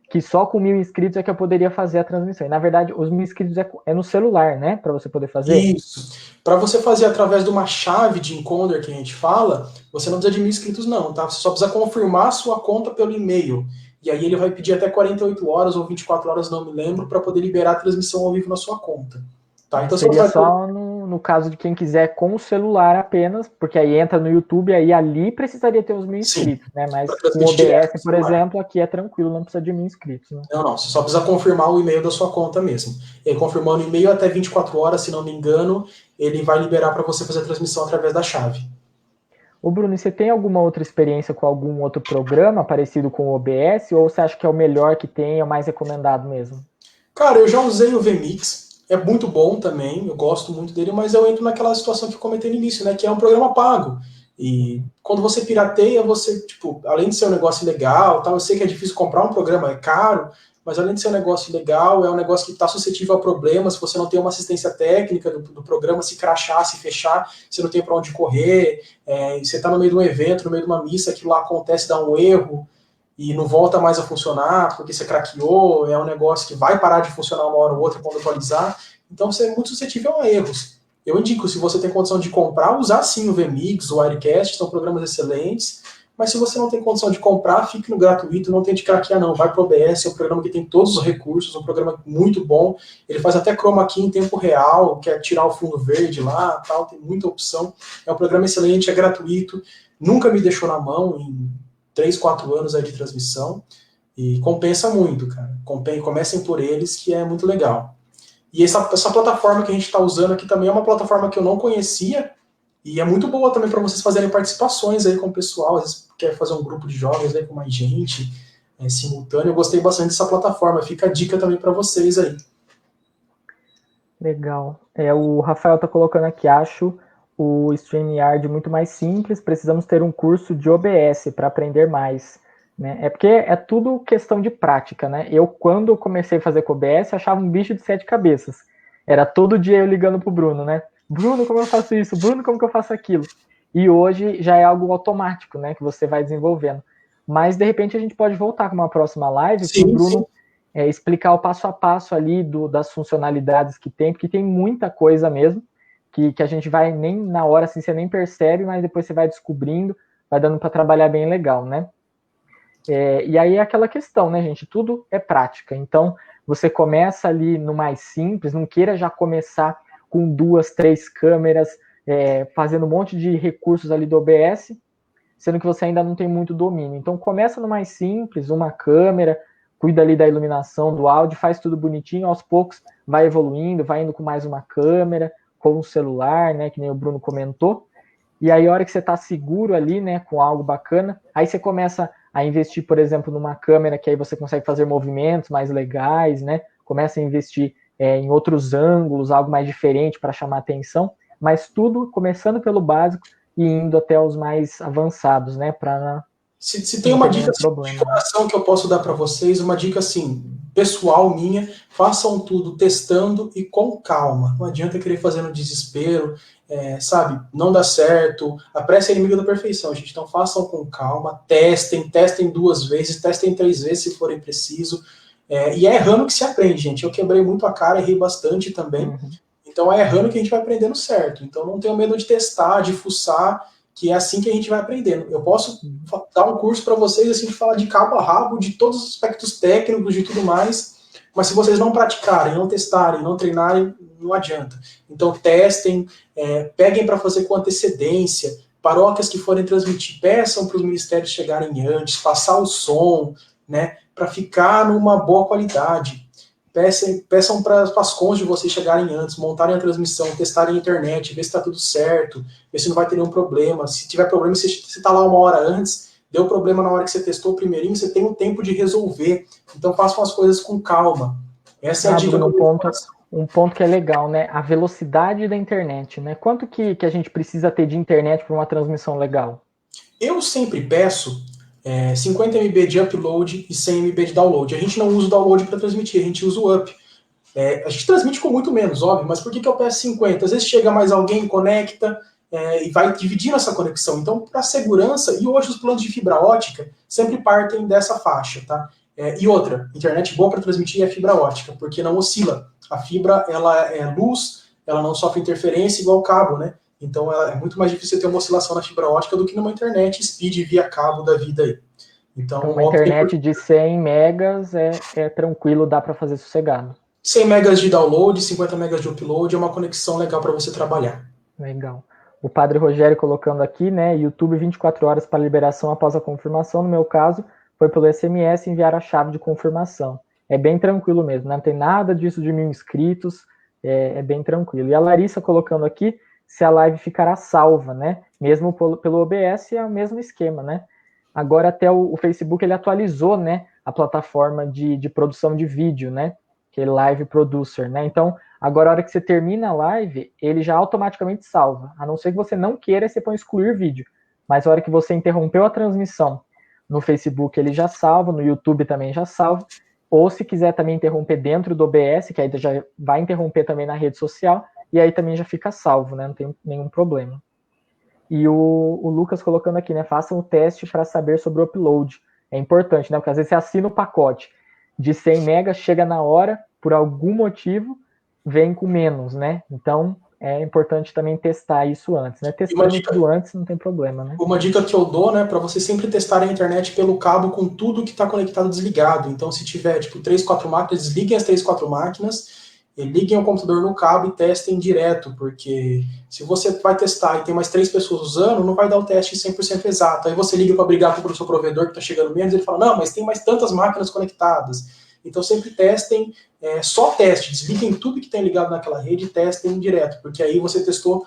que só com 1.000 inscritos é que eu poderia fazer a transmissão. E na verdade, os 1.000 inscritos é no celular, né? Para você poder fazer. Isso. Para você fazer através de uma chave de encoder que a gente fala, você não precisa de 1.000 inscritos não, tá? Você só precisa confirmar a sua conta pelo e-mail. E aí ele vai pedir até 48 horas ou 24 horas, não me lembro, para poder liberar a transmissão ao vivo na sua conta. Tá? Então, seria só no caso de quem quiser com o celular apenas, porque aí entra no YouTube, aí ali precisaria ter os 1.000 inscritos, né? Mas com o OBS, por exemplo, aqui é tranquilo, não precisa de 1.000 inscritos. Né? Não, você só precisa confirmar o e-mail da sua conta mesmo. E aí, confirmando o e-mail até 24 horas, se não me engano, ele vai liberar para você fazer a transmissão através da chave. Ô Bruno, você tem alguma outra experiência com algum outro programa parecido com o OBS, ou você acha que é o melhor que tem, é o mais recomendado mesmo? Cara, eu já usei o VMix, é muito bom também, eu gosto muito dele, mas eu entro naquela situação que eu comentei no início, né, que é um programa pago. E quando você pirateia, você, tipo, além de ser um negócio legal, tal, eu sei que é difícil comprar um programa, é caro, mas além de ser um negócio legal, é um negócio que está suscetível a problemas, se você não tem uma assistência técnica do programa, se crashar, se fechar, você não tem para onde correr, você está no meio de um evento, no meio de uma missa, aquilo lá acontece, dá um erro, e não volta mais a funcionar, porque você craqueou, é um negócio que vai parar de funcionar uma hora ou outra quando atualizar, então você é muito suscetível a erros. Eu indico, se você tem condição de comprar, usar sim o VMix, o Wirecast, são programas excelentes, mas se você não tem condição de comprar, fique no gratuito, não tente craquear não, vai pro OBS, é um programa que tem todos os recursos, um programa muito bom, ele faz até chroma key em tempo real, quer tirar o fundo verde lá, tal, tem muita opção, é um programa excelente, é gratuito, nunca me deixou na mão em 3, 4 anos aí de transmissão, e compensa muito, cara, comecem por eles, que é muito legal. E essa plataforma que a gente está usando aqui também é uma plataforma que eu não conhecia, E é muito boa também para vocês fazerem participações aí com o pessoal, às vezes quer fazer um grupo de jogos aí com mais gente, simultâneo. Eu gostei bastante dessa plataforma, fica a dica também para vocês aí. Legal. O Rafael está colocando aqui, acho o StreamYard muito mais simples, precisamos ter um curso de OBS para aprender mais. Né? É porque é tudo questão de prática, né? Eu, quando comecei a fazer com OBS, achava um bicho de 7 cabeças. Era todo dia eu ligando pro Bruno, né? Bruno, como eu faço isso? Bruno, como que eu faço aquilo? E hoje já é algo automático, né? Que você vai desenvolvendo. Mas, de repente, a gente pode voltar com uma próxima live para o Bruno explicar o passo a passo ali das funcionalidades que tem, porque tem muita coisa mesmo, que a gente vai nem na hora, assim, você nem percebe, mas depois você vai descobrindo, vai dando para trabalhar bem legal, né? E aí é aquela questão, né, gente? Tudo é prática. Então, você começa ali no mais simples, não queira já começar com 2, 3 câmeras, fazendo um monte de recursos ali do OBS, sendo que você ainda não tem muito domínio. Então, começa no mais simples, uma câmera, cuida ali da iluminação, do áudio, faz tudo bonitinho, aos poucos vai evoluindo, vai indo com mais uma câmera, com um celular, né, que nem o Bruno comentou. E aí, a hora que você está seguro ali, né, com algo bacana, aí você começa a investir, por exemplo, numa câmera que aí você consegue fazer movimentos mais legais, né? Começa a investir em outros ângulos, algo mais diferente para chamar atenção, mas tudo começando pelo básico e indo até os mais avançados, né? Se tem uma dica assim, de coração que eu posso dar para vocês, uma dica assim, pessoal minha, façam tudo testando e com calma. Não adianta querer fazer no desespero, sabe? Não dá certo. A pressa é inimiga da perfeição, gente. Então façam com calma, testem 2 vezes, testem 3 vezes se forem preciso. E é errando que se aprende, gente. Eu quebrei muito a cara, errei bastante também. Uhum. Então é errando que a gente vai aprendendo certo. Então não tenham medo de testar, de fuçar, que é assim que a gente vai aprendendo. Eu posso dar um curso para vocês, assim, de falar de cabo a rabo, de todos os aspectos técnicos, de tudo mais, mas se vocês não praticarem, não testarem, não treinarem, não adianta. Então testem, peguem para fazer com antecedência, paróquias que forem transmitir, peçam para os ministérios chegarem antes, passar o som, né, para ficar numa boa qualidade. Peçam para as cons de vocês chegarem antes, montarem a transmissão, testarem a internet, ver se está tudo certo, ver se não vai ter nenhum problema. Se tiver problema, você está lá 1 hora antes, deu problema na hora que você testou o primeirinho, você tem um tempo de resolver. Então façam as coisas com calma. Essa é a dica. Um ponto que é legal, né? A velocidade da internet, né? Quanto que a gente precisa ter de internet para uma transmissão legal? Eu sempre peço 50 MB de upload e 100 MB de download. A gente não usa o download para transmitir, a gente usa o up. A gente transmite com muito menos, óbvio, mas por que eu peço 50? Às vezes chega mais alguém, conecta e vai dividindo essa conexão. Então, para segurança, e hoje os planos de fibra ótica sempre partem dessa faixa, tá? E outra, internet boa para transmitir é fibra ótica, porque não oscila. A fibra, ela é luz, ela não sofre interferência igual o cabo, né? Então é muito mais difícil ter uma oscilação na fibra ótica do que numa internet speed via cabo da vida aí. Então uma internet de 100 megas é tranquilo, dá para fazer sossegado. 100 megas de download, 50 megas de upload é uma conexão legal para você trabalhar. Legal. O Padre Rogério colocando aqui, né, YouTube 24 horas para liberação após a confirmação. No meu caso, foi pelo SMS enviar a chave de confirmação. É bem tranquilo mesmo, não tem nada disso de 1000 inscritos, é bem tranquilo. E a Larissa colocando aqui, se a live ficará salva, né? Mesmo pelo OBS é o mesmo esquema, né? Agora até o Facebook ele atualizou, né, a plataforma de produção de vídeo, né? Que é Live Producer, né? Então, agora a hora que você termina a live, ele já automaticamente salva. A não ser que você não queira, você põe excluir vídeo. Mas a hora que você interrompeu a transmissão no Facebook, ele já salva, no YouTube também já salva. Ou se quiser também interromper dentro do OBS, que aí já vai interromper também na rede social, e aí também já fica salvo, né? Não tem nenhum problema. E o Lucas colocando aqui, né? Façam o teste para saber sobre o upload. É importante, né? Porque às vezes você assina o pacote de 100 megas, chega na hora, por algum motivo, vem com menos, né? Então, é importante também testar isso antes, né? Testando tudo antes não tem problema, né? Uma dica que eu dou, né, para você sempre testar a internet pelo cabo com tudo que está conectado desligado. Então, se tiver, 3, 4 máquinas, desliguem as 3, 4 máquinas, e liguem o computador no cabo e testem direto, porque se você vai testar e tem mais 3 pessoas usando, não vai dar o teste 100% exato. Aí você liga para brigar com o seu provedor que está chegando menos, ele fala, não, mas tem mais tantas máquinas conectadas. Então sempre testem, só teste, desliguem tudo que tem ligado naquela rede e testem direto, porque aí você testou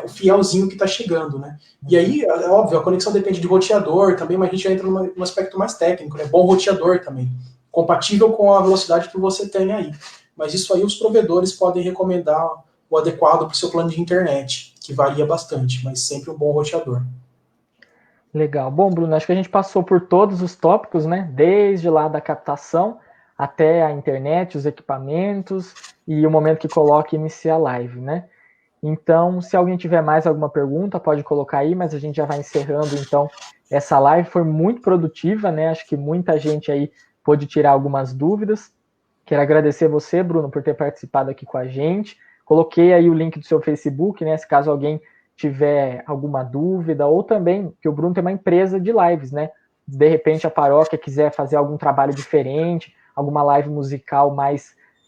o fielzinho que está chegando, né? E aí, é óbvio, a conexão depende de roteador também, mas a gente já entra num aspecto mais técnico, né? Bom roteador também, compatível com a velocidade que você tem aí. Mas isso aí os provedores podem recomendar o adequado para o seu plano de internet, que varia bastante, mas sempre um bom roteador. Legal. Bom, Bruno, acho que a gente passou por todos os tópicos, né? Desde lá da captação até a internet, os equipamentos e o momento que coloca e inicia a live, né? Então, se alguém tiver mais alguma pergunta, pode colocar aí, mas a gente já vai encerrando, então, essa live. Foi muito produtiva, né? Acho que muita gente aí pôde tirar algumas dúvidas. Quero agradecer você, Bruno, por ter participado aqui com a gente. Coloquei aí o link do seu Facebook, né? Se caso alguém tiver alguma dúvida, ou também, que o Bruno tem uma empresa de lives, né? De repente a paróquia quiser fazer algum trabalho diferente, alguma live musical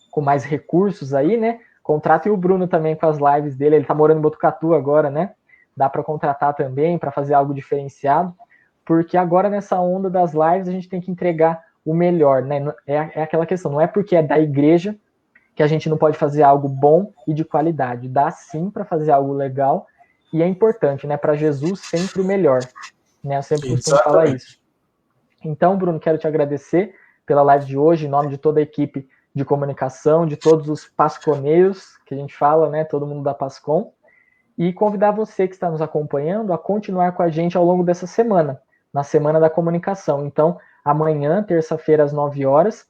com mais recursos aí, né? Contratem o Bruno também com as lives dele. Ele tá morando em Botucatu agora, né? Dá para contratar também para fazer algo diferenciado, porque agora nessa onda das lives a gente tem que entregar o melhor, né? É aquela questão, não é porque é da igreja que a gente não pode fazer algo bom e de qualidade. Dá sim para fazer algo legal, e é importante, né? Para Jesus sempre o melhor, né? Eu sempre costumo falar isso. Então, Bruno, quero te agradecer pela live de hoje, em nome de toda a equipe de comunicação, de todos os pasconeiros, que a gente fala, né? Todo mundo da Pascom, e convidar você que está nos acompanhando a continuar com a gente ao longo dessa semana, na Semana da Comunicação. Então, amanhã, terça-feira, às 9 horas,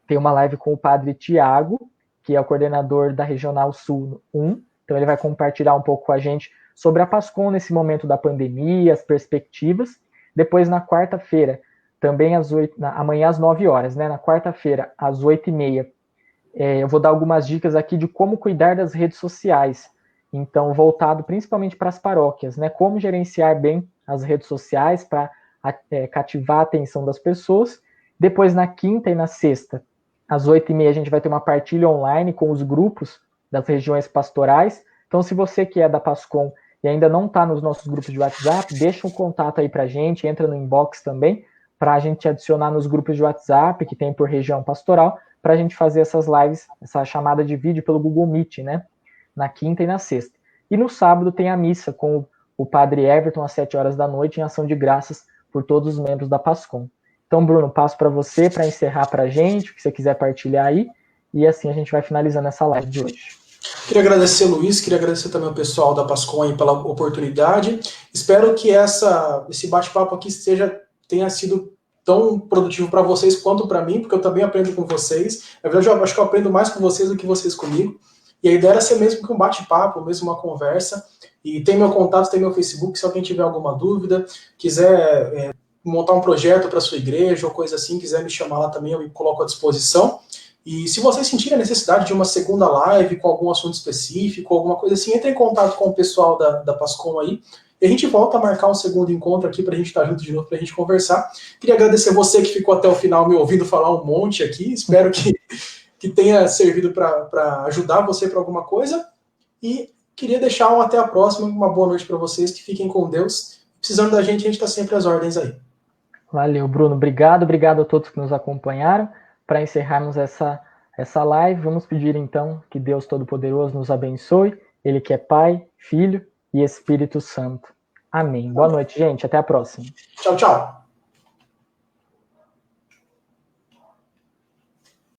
tem uma live com o Padre Tiago, que é o coordenador da Regional Sul 1. Então, ele vai compartilhar um pouco com a gente sobre a Pascom nesse momento da pandemia, as perspectivas. Depois, na quarta-feira, também amanhã às 9 horas, né? Na quarta-feira, às 8h30, eu vou dar algumas dicas aqui de como cuidar das redes sociais. Então, voltado principalmente para as paróquias, né? Como gerenciar bem as redes sociais para cativar a atenção das pessoas. Depois, na quinta e na sexta, às 8h30, a gente vai ter uma partilha online com os grupos das regiões pastorais. Então, se você que é da Pascom e ainda não está nos nossos grupos de WhatsApp, deixa um contato aí para a gente, entra no inbox também, para a gente adicionar nos grupos de WhatsApp que tem por região pastoral, para a gente fazer essas lives, essa chamada de vídeo pelo Google Meet, né? Na quinta e na sexta. E no sábado tem a missa com o Padre Everton às 7 horas da noite, em ação de graças por todos os membros da Pascom. Então, Bruno, passo para você para encerrar para a gente, o que você quiser partilhar aí, e assim a gente vai finalizando essa live de hoje. Queria agradecer, Luiz, queria agradecer também ao pessoal da Pascom aí pela oportunidade. Espero que esse bate-papo aqui tenha sido tão produtivo para vocês quanto para mim, porque eu também aprendo com vocês. Na verdade, eu acho que eu aprendo mais com vocês do que vocês comigo. E a ideia era ser mesmo que um bate-papo, mesmo uma conversa. E tem meu contato, tem meu Facebook, se alguém tiver alguma dúvida, quiser montar um projeto para sua igreja ou coisa assim, quiser me chamar lá também, eu me coloco à disposição. E se vocês sentirem a necessidade de uma segunda live com algum assunto específico, alguma coisa assim, entre em contato com o pessoal da Pascom aí, e a gente volta a marcar um segundo encontro aqui para a gente estar junto de novo, para a gente conversar. Queria agradecer você que ficou até o final me ouvindo falar um monte aqui, espero que tenha servido para ajudar você para alguma coisa, e queria deixar um até a próxima, uma boa noite para vocês, que fiquem com Deus. Precisando da gente, a gente está sempre às ordens aí. Valeu, Bruno. Obrigado a todos que nos acompanharam. Para encerrarmos essa live, vamos pedir então que Deus Todo-Poderoso nos abençoe, Ele que é Pai, Filho e Espírito Santo. Amém. Boa noite, gente. Até a próxima. Tchau, tchau.